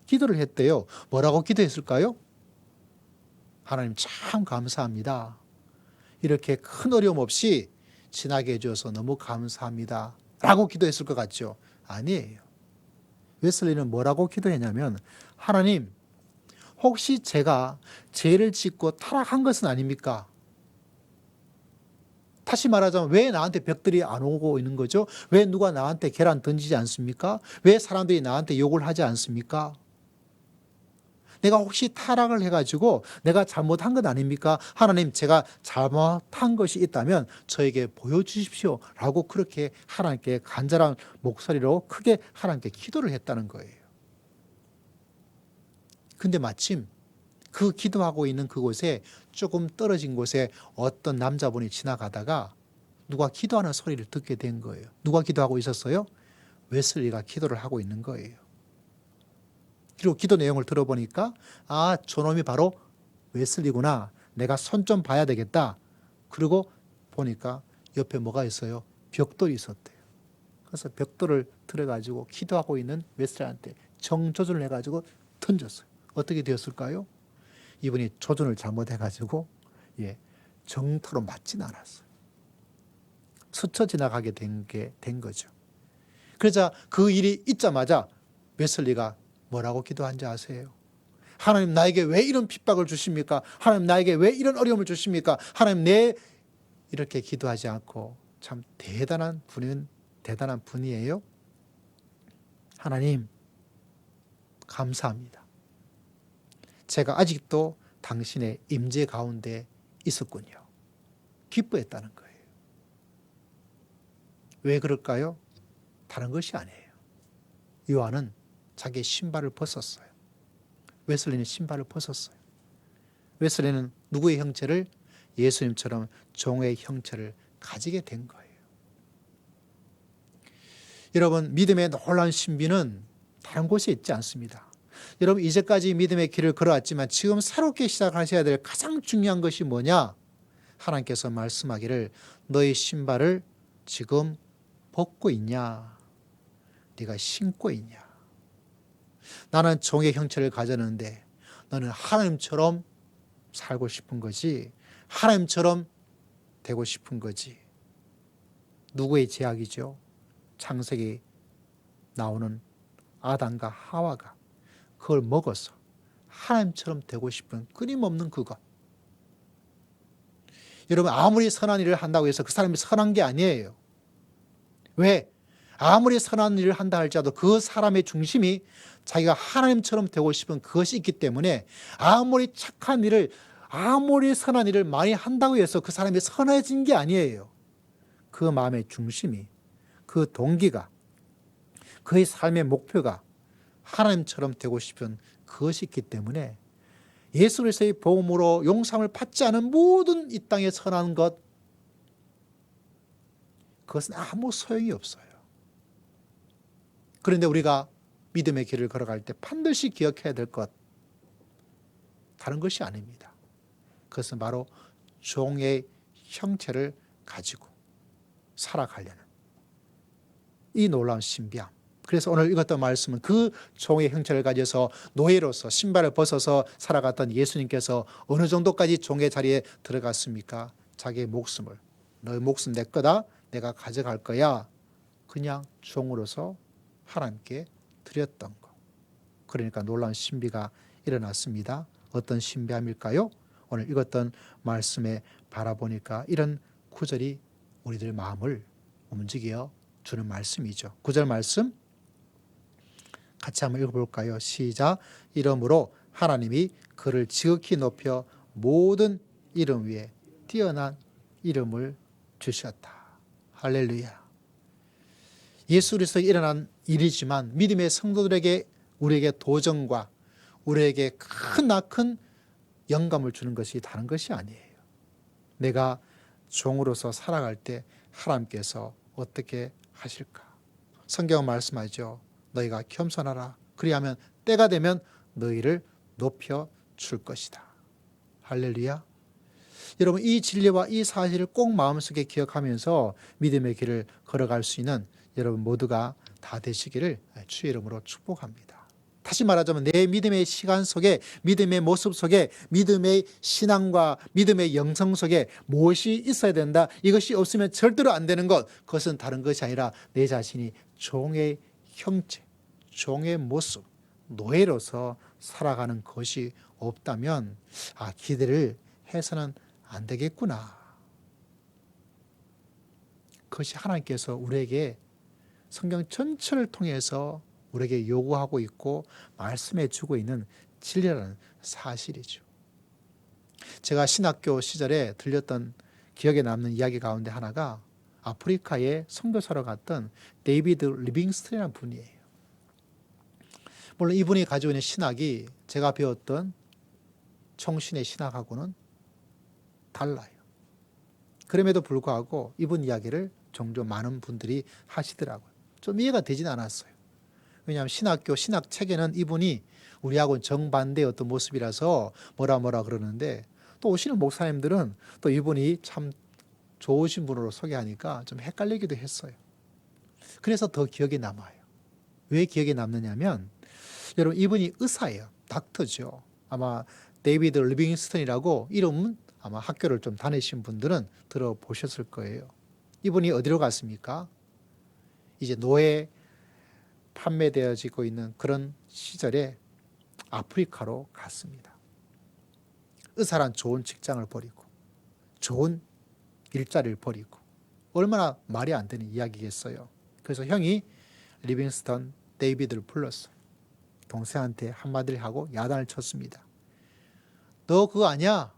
S1: 기도를 했대요. 뭐라고 기도했을까요? 하나님 참 감사합니다. 이렇게 큰 어려움 없이 지나게 해주셔서 너무 감사합니다. 라고 기도했을 것 같죠? 아니에요. 웨슬리는 뭐라고 기도했냐면, 하나님, 혹시 제가 죄를 짓고 타락한 것은 아닙니까? 다시 말하자면 왜 나한테 벽들이 안 오고 있는 거죠? 왜 누가 나한테 계란 던지지 않습니까? 왜 사람들이 나한테 욕을 하지 않습니까? 내가 혹시 타락을 해가지고 내가 잘못한 것 아닙니까? 하나님, 제가 잘못한 것이 있다면 저에게 보여주십시오. 라고 그렇게 하나님께 간절한 목소리로 크게 하나님께 기도를 했다는 거예요. 근데 마침 그 기도하고 있는 그곳에 조금 떨어진 곳에 어떤 남자분이 지나가다가 누가 기도하는 소리를 듣게 된 거예요. 누가 기도하고 있었어요? 웨슬리가 기도를 하고 있는 거예요. 그리고 기도 내용을 들어보니까, 아, 저놈이 바로 웨슬리구나. 내가 손 좀 봐야 되겠다. 그리고 보니까 옆에 뭐가 있어요? 벽돌이 있었대요. 그래서 벽돌을 들어가지고 기도하고 있는 웨슬리한테 정조준을 해가지고 던졌어요. 어떻게 되었을까요? 이분이 조준을 잘못해가지고 정토로 맞지는 않았어요. 스쳐 지나가게 된 거죠. 그러자 그 일이 있자마자 웨슬리가 뭐라고 기도한지 아세요? 하나님, 나에게 왜 이런 핍박을 주십니까? 하나님, 나에게 왜 이런 어려움을 주십니까? 하나님, 이렇게 기도하지 않고 참 대단한 분이에요. 하나님, 감사합니다. 제가 아직도 당신의 임재 가운데 있었군요. 기뻐했다는 거예요. 왜 그럴까요? 다른 것이 아니에요. 요한은 자기의 신발을 벗었어요. 웨슬리는 신발을 벗었어요. 웨슬리는 누구의 형체를? 예수님처럼 종의 형체를 가지게 된 거예요. 여러분, 믿음의 놀라운 신비는 다른 곳에 있지 않습니다. 여러분, 이제까지 믿음의 길을 걸어왔지만 지금 새롭게 시작하셔야 될 가장 중요한 것이 뭐냐? 하나님께서 말씀하기를, 너의 신발을 지금 벗고 있냐? 네가 신고 있냐? 나는 종의 형체를 가졌는데 너는 하나님처럼 살고 싶은 거지, 하나님처럼 되고 싶은 거지. 누구의 제약이죠? 창세기 나오는 아담과 하와가 그걸 먹어서 하나님처럼 되고 싶은 끊임없는 그것. 여러분, 아무리 선한 일을 한다고 해서 그 사람이 선한 게 아니에요. 왜? 아무리 선한 일을 한다 할지라도 그 사람의 중심이 자기가 하나님처럼 되고 싶은 그것이 있기 때문에, 아무리 착한 일을, 아무리 선한 일을 많이 한다고 해서 그 사람이 선해진 게 아니에요. 그 마음의 중심이, 그 동기가, 그의 삶의 목표가 하나님처럼 되고 싶은 그것이 있기 때문에 예수 그리스도의 복음으로 용서함을 받지 않은 모든 이 땅의 선한 것, 그것은 아무 소용이 없어요. 그런데 우리가 믿음의 길을 걸어갈 때 반드시 기억해야 될 것, 다른 것이 아닙니다. 그것은 바로 종의 형체를 가지고 살아가려는 이 놀라운 신비함. 그래서 오늘 읽었던 말씀은 그 종의 형체를 가져서 노예로서 신발을 벗어서 살아갔던 예수님께서 어느 정도까지 종의 자리에 들어갔습니까? 자기의 목숨을, 너의 목숨 내 거다, 내가 가져갈 거야, 그냥 종으로서 하나님께 드렸던 것. 그러니까 놀라운 신비가 일어났습니다. 어떤 신비함일까요? 오늘 읽었던 말씀에 바라보니까 이런 구절이 우리들 마음을 움직여 주는 말씀이죠. 9절 말씀 같이 한번 읽어볼까요? 시작. 이러므로 하나님이 그를 지극히 높여 모든 이름 위에 뛰어난 이름을 주셨다. 할렐루야. 예수 그리스도에 일어난 일이지만 믿음의 성도들에게 우리에게 도전과 우리에게 크나큰 영감을 주는 것이 다른 것이 아니에요. 내가 종으로서 살아갈 때 하나님께서 어떻게 하실까? 성경은 말씀하죠. 너희가 겸손하라. 그리하면 때가 되면 너희를 높여 줄 것이다. 할렐루야. 여러분 이 진리와 이 사실을 꼭 마음속에 기억하면서 믿음의 길을 걸어갈 수 있는 여러분 모두가 다 되시기를 주의 이름으로 축복합니다. 다시 말하자면 내 믿음의 시간 속에 믿음의 모습 속에 믿음의 신앙과 믿음의 영성 속에 무엇이 있어야 된다. 이것이 없으면 절대로 안 되는 것. 그것은 다른 것이 아니라 내 자신이 종의 형체, 종의 모습, 노예로서 살아가는 것이 없다면 기대를 해서는 안 되겠구나. 그것이 하나님께서 우리에게 성경 전체를 통해서 우리에게 요구하고 있고 말씀해 주고 있는 진리라는 사실이죠. 제가 신학교 시절에 들렸던 기억에 남는 이야기 가운데 하나가 아프리카에 선교사로 갔던 데이비드 리빙스턴이라는 분이에요. 물론 이분이 가지고 있는 신학이 제가 배웠던 총신의 신학하고는 달라요. 그럼에도 불구하고 이분 이야기를 종종 많은 분들이 하시더라고요. 좀 이해가 되진 않았어요. 왜냐하면 신학 책에는 이분이 우리하고는 정반대의 어떤 모습이라서 뭐라 그러는데 또 오시는 목사님들은 또 이분이 참 좋으신 분으로 소개하니까 좀 헷갈리기도 했어요. 그래서 더 기억에 남아요. 왜 기억에 남느냐면 여러분 이분이 의사예요. 닥터죠. 아마 데이비드 리빙스턴이라고 이름은 아마 학교를 좀 다니신 분들은 들어보셨을 거예요. 이분이 어디로 갔습니까? 이제 노예 판매되어지고 있는 그런 시절에 아프리카로 갔습니다. 의사란 좋은 직장을 버리고 좋은 일자리를 버리고 얼마나 말이 안 되는 이야기겠어요. 그래서 형이 리빙스턴 데이비드를 불렀어요. 동생한테 한마디를 하고 야단을 쳤습니다. 너 그거 아니야?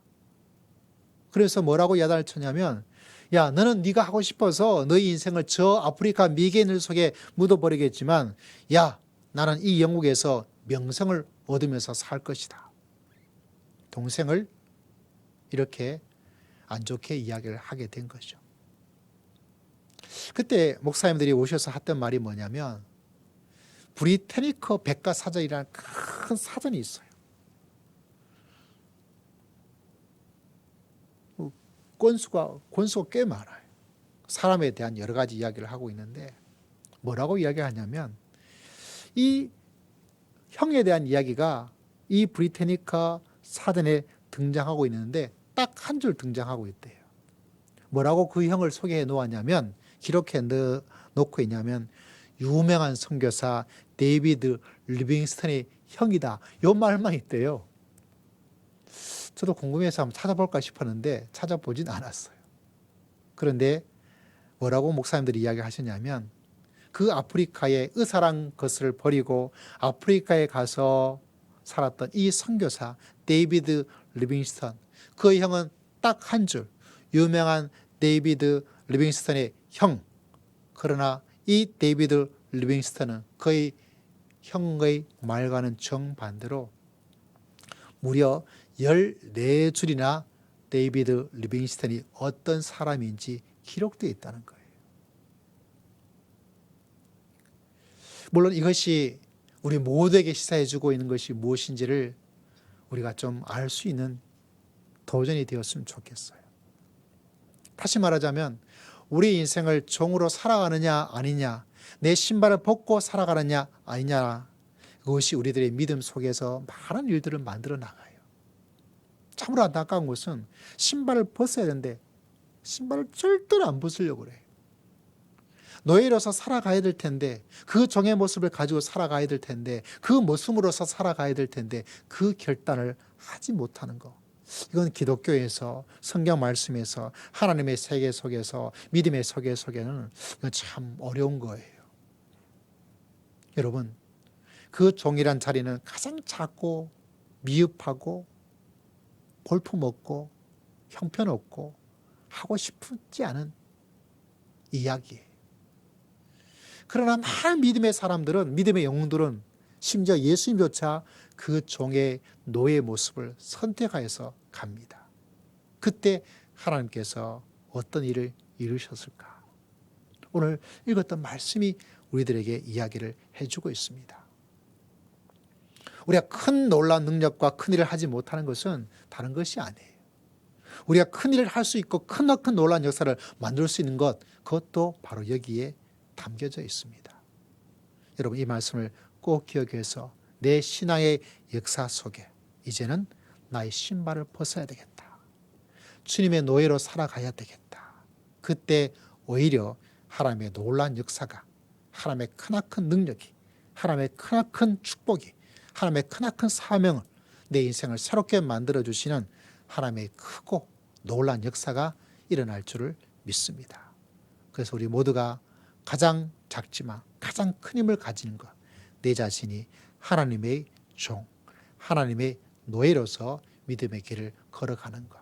S1: 그래서 뭐라고 야단을 쳤냐면 야 너는 네가 하고 싶어서 너희 인생을 저 아프리카 미개인들 속에 묻어버리겠지만 야 나는 이 영국에서 명성을 얻으면서 살 것이다. 동생을 이렇게 안 좋게 이야기를 하게 된 거죠. 그때 목사님들이 오셔서 했던 말이 뭐냐면 브리테니커 백과사전이라는 큰 사전이 있어요. 권수가 꽤 많아요. 사람에 대한 여러 가지 이야기를 하고 있는데 뭐라고 이야기하냐면 이 형에 대한 이야기가 이 브리테니카 사전에 등장하고 있는데 딱 한 줄 등장하고 있대요. 뭐라고 그 형을 소개해 놓았냐면 기록해 놓고 있냐면 유명한 선교사 데이비드 리빙스턴의 형이다. 이 말만 있대요. 저도 궁금해서 한번 찾아볼까 싶었는데 찾아보진 않았어요. 그런데 뭐라고 목사님들이 이야기하셨냐면 그 아프리카의 의사란 것을 버리고 아프리카에 가서 살았던 이 선교사 데이비드 리빙스턴 그 형은 딱 한 줄 유명한 데이비드 리빙스턴의 형. 그러나 이 데이비드 리빙스턴은 그의 형의 말과는 정반대로 무려 14줄이나 데이비드 리빙스턴이 어떤 사람인지 기록되어 있다는 거예요. 물론 이것이 우리 모두에게 시사해 주고 있는 것이 무엇인지를 우리가 좀 알 수 있는 도전이 되었으면 좋겠어요. 다시 말하자면 우리 인생을 종으로 살아가느냐 아니냐, 내 신발을 벗고 살아가느냐 아니냐, 그것이 우리들의 믿음 속에서 많은 일들을 만들어 나가요. 참으로 안타까운 것은 신발을 벗어야 되는데 신발을 절대로 안 벗으려고 그래요. 노예로서 살아가야 될 텐데, 그 종의 모습을 가지고 살아가야 될 텐데, 그 모습으로서 살아가야 될 텐데 그 결단을 하지 못하는 것, 이건 기독교에서, 성경 말씀에서, 하나님의 세계 속에서, 믿음의 세계 속에는 이건 참 어려운 거예요. 여러분, 그 종이란 자리는 가장 작고 미흡하고 볼품없고 형편없고 하고 싶지 않은 이야기예요. 그러나 많은 믿음의 사람들은, 믿음의 영웅들은 심지어 예수님조차 그 종의 노예 모습을 선택하여서 갑니다. 그때 하나님께서 어떤 일을 이루셨을까? 오늘 읽었던 말씀이 우리들에게 이야기를 해주고 있습니다. 우리가 큰 놀라운 능력과 큰 일을 하지 못하는 것은 다른 것이 아니에요. 우리가 큰 일을 할 수 있고 큰 놀라운 역사를 만들 수 있는 것, 그것도 바로 여기에 담겨져 있습니다. 여러분, 이 말씀을 꼭 기억해서 내 신앙의 역사 속에 이제는 나의 신발을 벗어야 되겠다. 주님의 노예로 살아가야 되겠다. 그때 오히려 하나님의 놀라운 역사가, 하나님의 크나큰 능력이, 하나님의 크나큰 축복이, 하나님의 크나큰 사명을, 내 인생을 새롭게 만들어주시는 하나님의 크고 놀라운 역사가 일어날 줄을 믿습니다. 그래서 우리 모두가 가장 작지만 가장 큰 힘을 가지는 것, 내 자신이 하나님의 종, 하나님의 노예로서 믿음의 길을 걸어가는 것.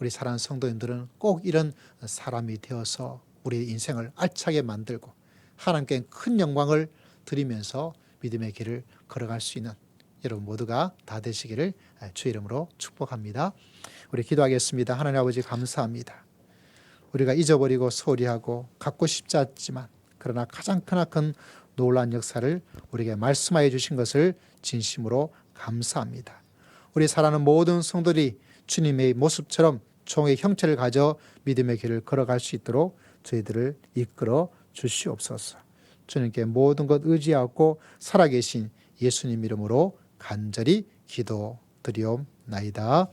S1: 우리 사랑하는 성도님들은 꼭 이런 사람이 되어서 우리의 인생을 알차게 만들고 하나님께 큰 영광을 드리면서 믿음의 길을 걸어갈 수 있는 여러분 모두가 다 되시기를 주의 이름으로 축복합니다. 우리 기도하겠습니다. 하나님 아버지, 감사합니다. 우리가 잊어버리고 소홀히 하고 갖고 싶지 않지만 그러나 가장 크나큰 놀라운 역사를 우리에게 말씀하여 주신 것을 진심으로 감사합니다. 우리 사랑하는 모든 성도들이 주님의 모습처럼 종의 형체를 가져 믿음의 길을 걸어갈 수 있도록 저희들을 이끌어 주시옵소서. 주님께 모든 것 의지하고 살아계신 예수님 이름으로 간절히 기도드리옵나이다.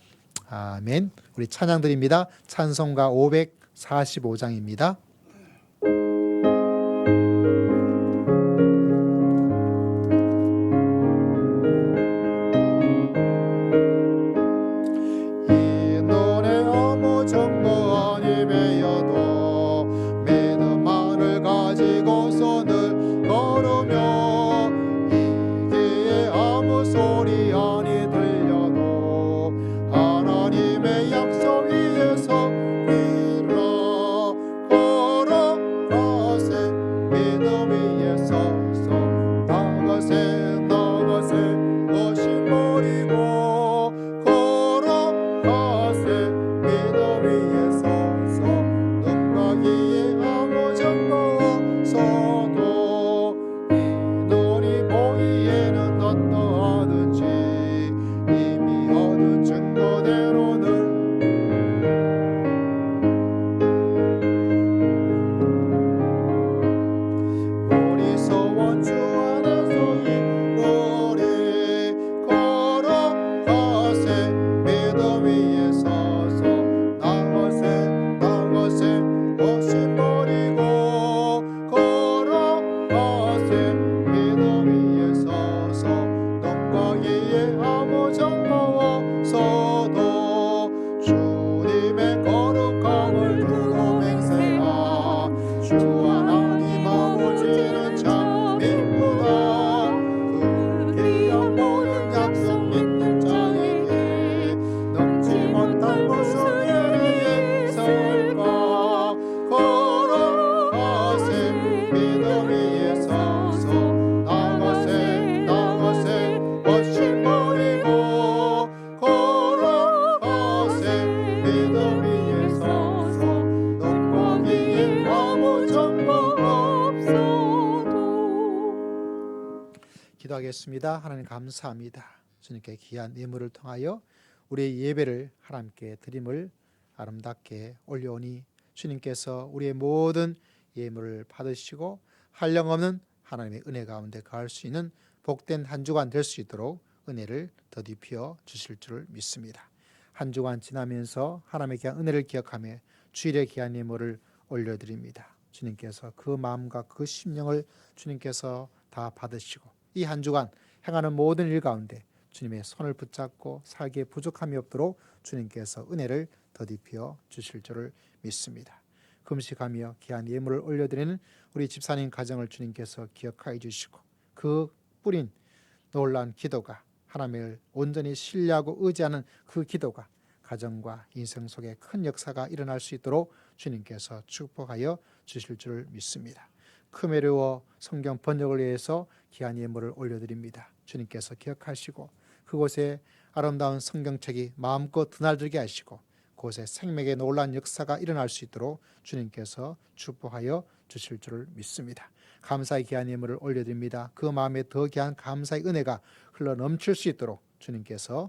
S1: 아멘. 우리 찬양드립니다. 찬송가 545장입니다. 기도하겠습니다. 하나님 감사합니다. 주님께 귀한 예물을 통하여 우리의 예배를 하나님께 드림을 아름답게 올려오니 주님께서 우리의 모든 예물을 받으시고 한량없는 하나님의 은혜 가운데 거할 수 있는 복된 한 주간 될 수 있도록 은혜를 더디피어 주실 줄을 믿습니다. 한 주간 지나면서 하나님의 귀한 은혜를 기억하며 주일의 귀한 예물을 올려드립니다. 주님께서 그 마음과 그 심령을 주님께서 다 받으시고 이 한 주간 행하는 모든 일 가운데 주님의 손을 붙잡고 살기에 부족함이 없도록 주님께서 은혜를 더디피어 주실 줄을 믿습니다. 금식하며 귀한 예물을 올려드리는 우리 집사님 가정을 주님께서 기억하여 주시고 그 뿌린 놀라운 기도가 하나님을 온전히 신뢰하고 의지하는 그 기도가 가정과 인생 속에 큰 역사가 일어날 수 있도록 주님께서 축복하여 주실 줄을 믿습니다. 크메르어 성경 번역을 위해서 귀한 예물을 올려드립니다. 주님께서 기억하시고 그곳에 아름다운 성경책이 마음껏 드날들게 하시고 그곳에 생명의 놀라운 역사가 일어날 수 있도록 주님께서 축복하여 주실 줄을 믿습니다. 감사의 귀한 예물을 올려드립니다. 그 마음에 더 귀한 감사의 은혜가 흘러 넘칠 수 있도록 주님께서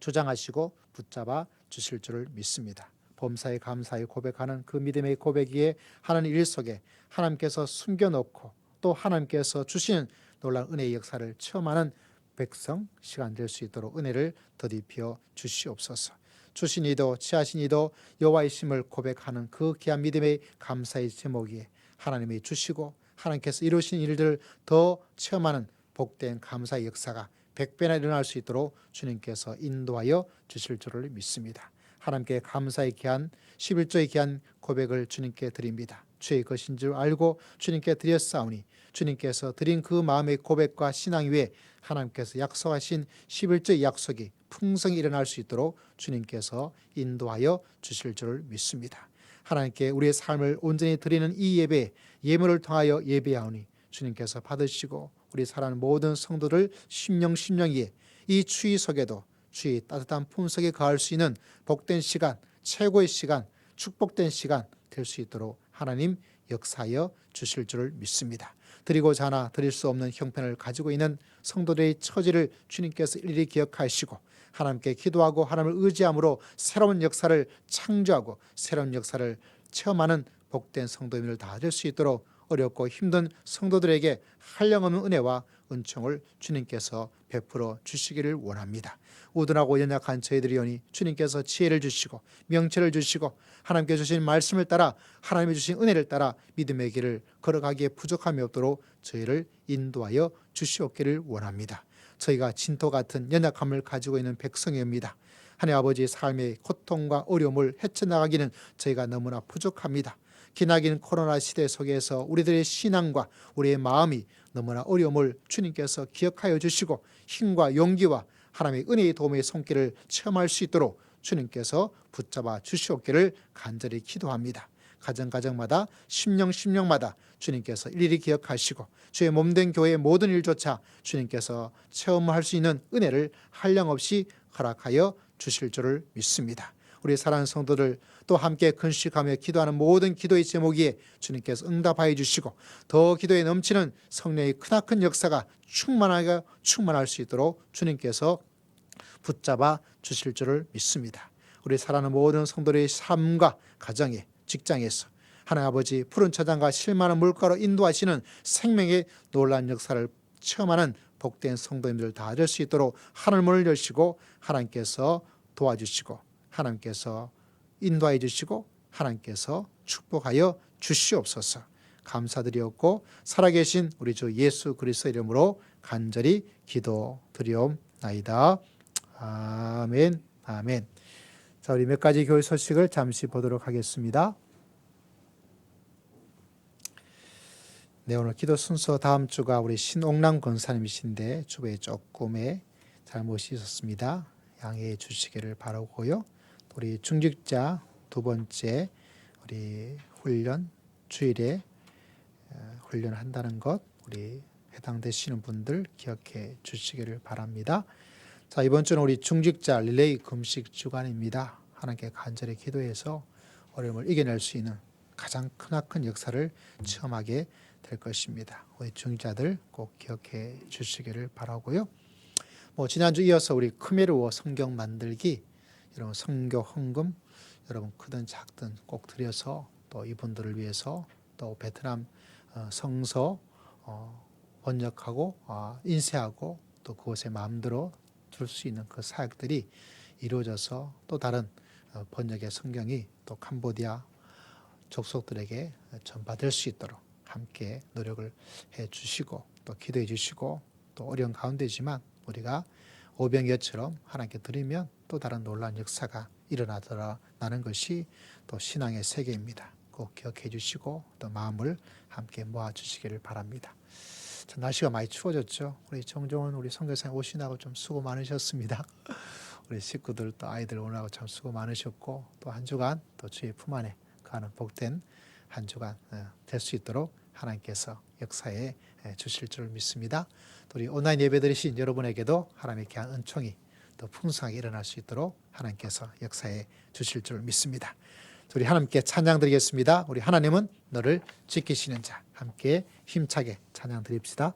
S1: 주장하시고 붙잡아 주실 줄을 믿습니다. 범사에 감사히 고백하는 그 믿음의 고백 위에 하나님 일 속에 하나님께서 숨겨놓고 또 하나님께서 주시는 놀라운 은혜의 역사를 체험하는 백성 시간 될 수 있도록 은혜를 더디피어 주시옵소서. 주신 이도 취하신 이도 여호와의 심을 고백하는 그 귀한 믿음의 감사의 제목에 하나님이 주시고 하나님께서 이루신 일들을 더 체험하는 복된 감사의 역사가 100배나 일어날 수 있도록 주님께서 인도하여 주실 줄을 믿습니다. 하나님께 감사의 귀한 11조의 귀한 고백을 주님께 드립니다. 주의 것인 줄 알고 주님께 드렸사오니 주님께서 드린 그 마음의 고백과 신앙 위에 하나님께서 약속하신 11조의 약속이 풍성히 일어날 수 있도록 주님께서 인도하여 주실 줄을 믿습니다. 하나님께 우리의 삶을 온전히 드리는 이 예배, 예물을 통하여 예배하오니 주님께서 받으시고 우리 사랑하는 모든 성도들 심령 위에 이 추위 속에도 주의 따뜻한 품속에 거할 수 있는 복된 시간, 최고의 시간, 축복된 시간 될 수 있도록 하나님 역사하여 주실 줄을 믿습니다. 드리고자 하나 드릴 수 없는 형편을 가지고 있는 성도들의 처지를 주님께서 일일이 기억하시고 하나님께 기도하고 하나님을 의지함으로 새로운 역사를 창조하고 새로운 역사를 체험하는 복된 성도님을 다 될 수 있도록 어렵고 힘든 성도들에게 한량없는 은혜와 은총을 주님께서 베풀어 주시기를 원합니다. 우둔하고 연약한 저희들이오니 주님께서 지혜를 주시고 명철을 주시고 하나님께 주신 말씀을 따라 하나님이 주신 은혜를 따라 믿음의 길을 걸어가기에 부족함이 없도록 저희를 인도하여 주시옵기를 원합니다. 저희가 진토 같은 연약함을 가지고 있는 백성입니다. 하나님 아버지의 삶의 고통과 어려움을 헤쳐나가기는 저희가 너무나 부족합니다. 기나긴 코로나 시대 속에서 우리들의 신앙과 우리의 마음이 너무나 어려움을 주님께서 기억하여 주시고 힘과 용기와 하나님의 은혜의 도움의 손길을 체험할 수 있도록 주님께서 붙잡아 주시옵기를 간절히 기도합니다. 가정마다 심령마다 주님께서 일일이 기억하시고 주의 몸된 교회의 모든 일조차 주님께서 체험할 수 있는 은혜를 한량없이 허락하여 주실 줄을 믿습니다. 우리 사랑하는 성도들 또 함께 근식하며 기도하는 모든 기도의 제목에 주님께서 응답하여 주시고 더 기도에 넘치는 성령의 크나큰 역사가 충만할 수 있도록 주님께서 붙잡아 주실 줄을 믿습니다. 우리 사랑하는 모든 성도들의 삶과 가정에 직장에서 하나님 아버지 푸른 초장과 실만한 물가로 인도하시는 생명의 놀라운 역사를 체험하는 복된 성도님들 다 될 수 있도록 하늘문을 여시고 하나님께서 도와주시고 하나님께서 인도하여 주시고 하나님께서 축복하여 주시옵소서. 감사드리옵고 살아계신 우리 주 예수 그리스도 이름으로 간절히 기도드리옵나이다. 아멘. 아멘. 자, 우리 몇 가지 교회 소식을 잠시 보도록 하겠습니다. 네, 오늘 기도 순서 다음 주가 우리 신옥남 권사님이신데 주부에 조금의 잘못이 있었습니다. 양해해 주시기를 바라고요. 우리 중직자 두 번째 우리 훈련 주일에 훈련한다는 것 우리 해당되시는 분들 기억해 주시기를 바랍니다. 자, 이번 주는 우리 중직자 릴레이 금식 주간입니다. 하나님께 간절히 기도해서 어려움을 이겨낼 수 있는 가장 크나큰 역사를 체험하게 될 것입니다. 우리 중직자들 꼭 기억해 주시기를 바라고요. 지난주 이어서 우리 크메르어 성경 만들기 여러분 성교 헌금 여러분 크든 작든 꼭 드려서 또 이분들을 위해서 또 베트남 성서 번역하고 인쇄하고 또 그곳에 마음대로 줄 수 있는 그 사역들이 이루어져서 또 다른 번역의 성경이 또 캄보디아 족속들에게 전파될 수 있도록 함께 노력을 해 주시고 또 기도해 주시고 또 어려운 가운데지만 우리가 오병이어처럼 하나님께 드리면 또 다른 놀라운 역사가 일어나더라는 것이 또 신앙의 세계입니다. 꼭 기억해 주시고 또 마음을 함께 모아 주시기를 바랍니다. 자, 날씨가 많이 추워졌죠. 우리 정종원 우리 선교사님 오시나고 좀 수고 많으셨습니다. 우리 식구들 또 아이들 오느라고 참 수고 많으셨고 또 한 주간 또 주의 품 안에 가는 복된 한 주간 될 수 있도록 하나님께서 역사해 주실 줄 믿습니다. 또 우리 온라인 예배 드리신 여러분에게도 하나님의 귀한 은총이 또 풍성하게 일어날 수 있도록 하나님께서 역사해 주실 줄 믿습니다. 우리 하나님께 찬양 드리겠습니다. 우리 하나님은 너를 지키시는 자. 함께 힘차게 찬양 드립시다.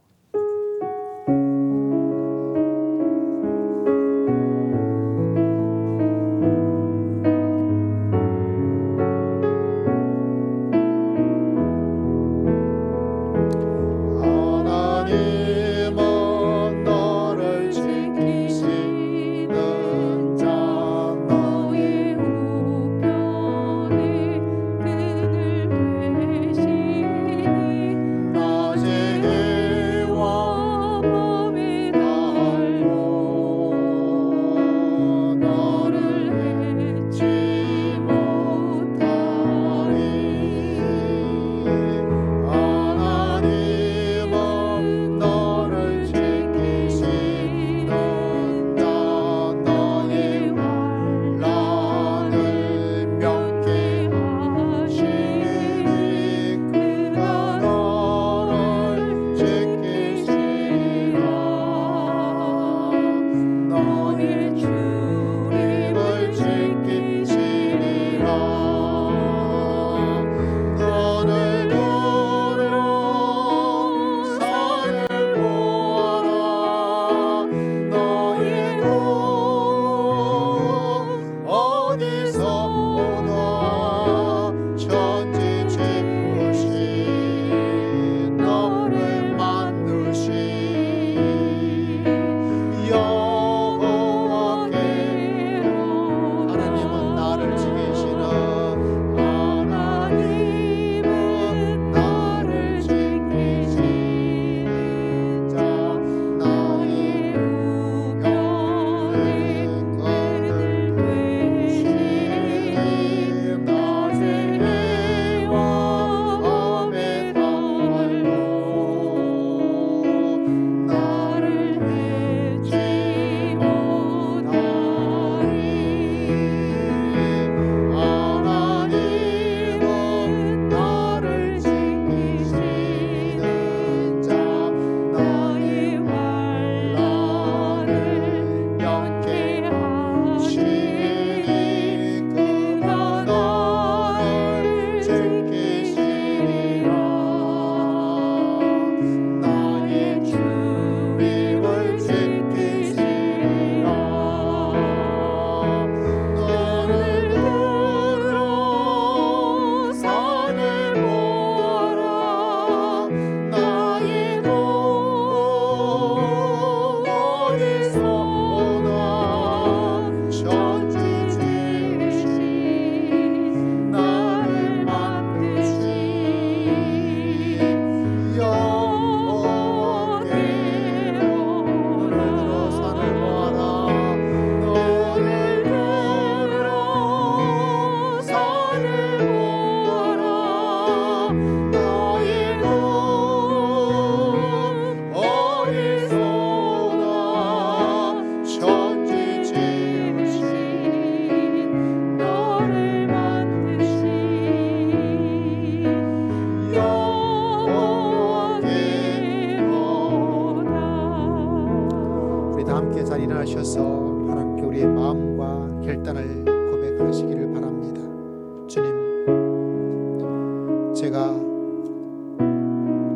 S1: 일어나셔서 하나님께 우리의 마음과 결단을 고백하시기를 바랍니다. 주님, 제가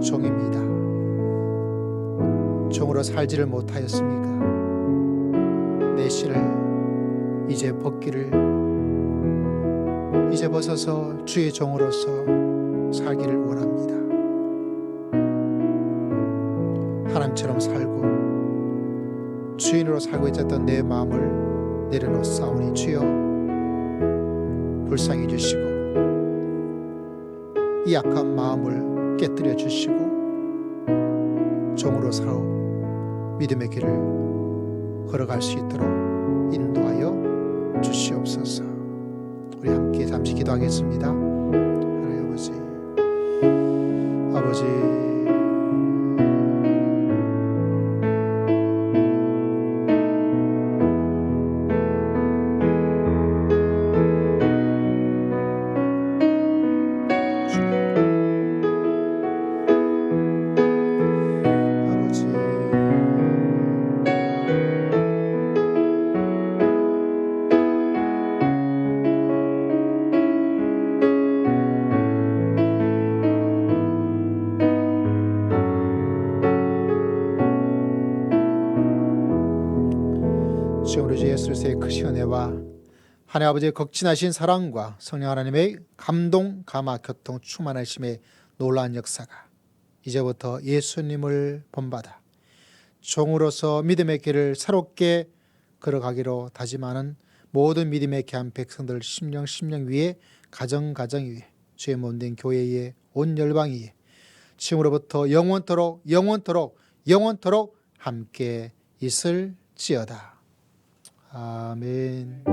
S1: 종입니다. 종으로 살지를 못하였습니까? 내 씨를 이제 벗기를 이제 벗어서 주의 종으로서 살기를 원합니다. 하나님처럼 살고 주인으로 살고 있었던 내 마음을 내려놓사오니 주여 불쌍히 주시고 이 약한 마음을 깨뜨려 주시고 종으로 살아 믿음의 길을 걸어갈 수 있도록 인도하여 주시옵소서. 우리 함께 잠시 기도하겠습니다. 하나님 아버지 지금 우리 주 예수 그리스도의 크신 은혜와 하나님 아버지의 극진하신 사랑과 성령 하나님의 감동, 감화, 교통, 충만하심의 놀라운 역사가 이제부터 예수님을 본받아 종으로서 믿음의 길을 새롭게 걸어가기로 다짐하는 모든 믿음의 귀한 백성들 심령 위에 가정 위에 주의 몸된 교회 위에 온 열방 위에 지금으로부터 영원토록 함께 있을지어다. 아멘.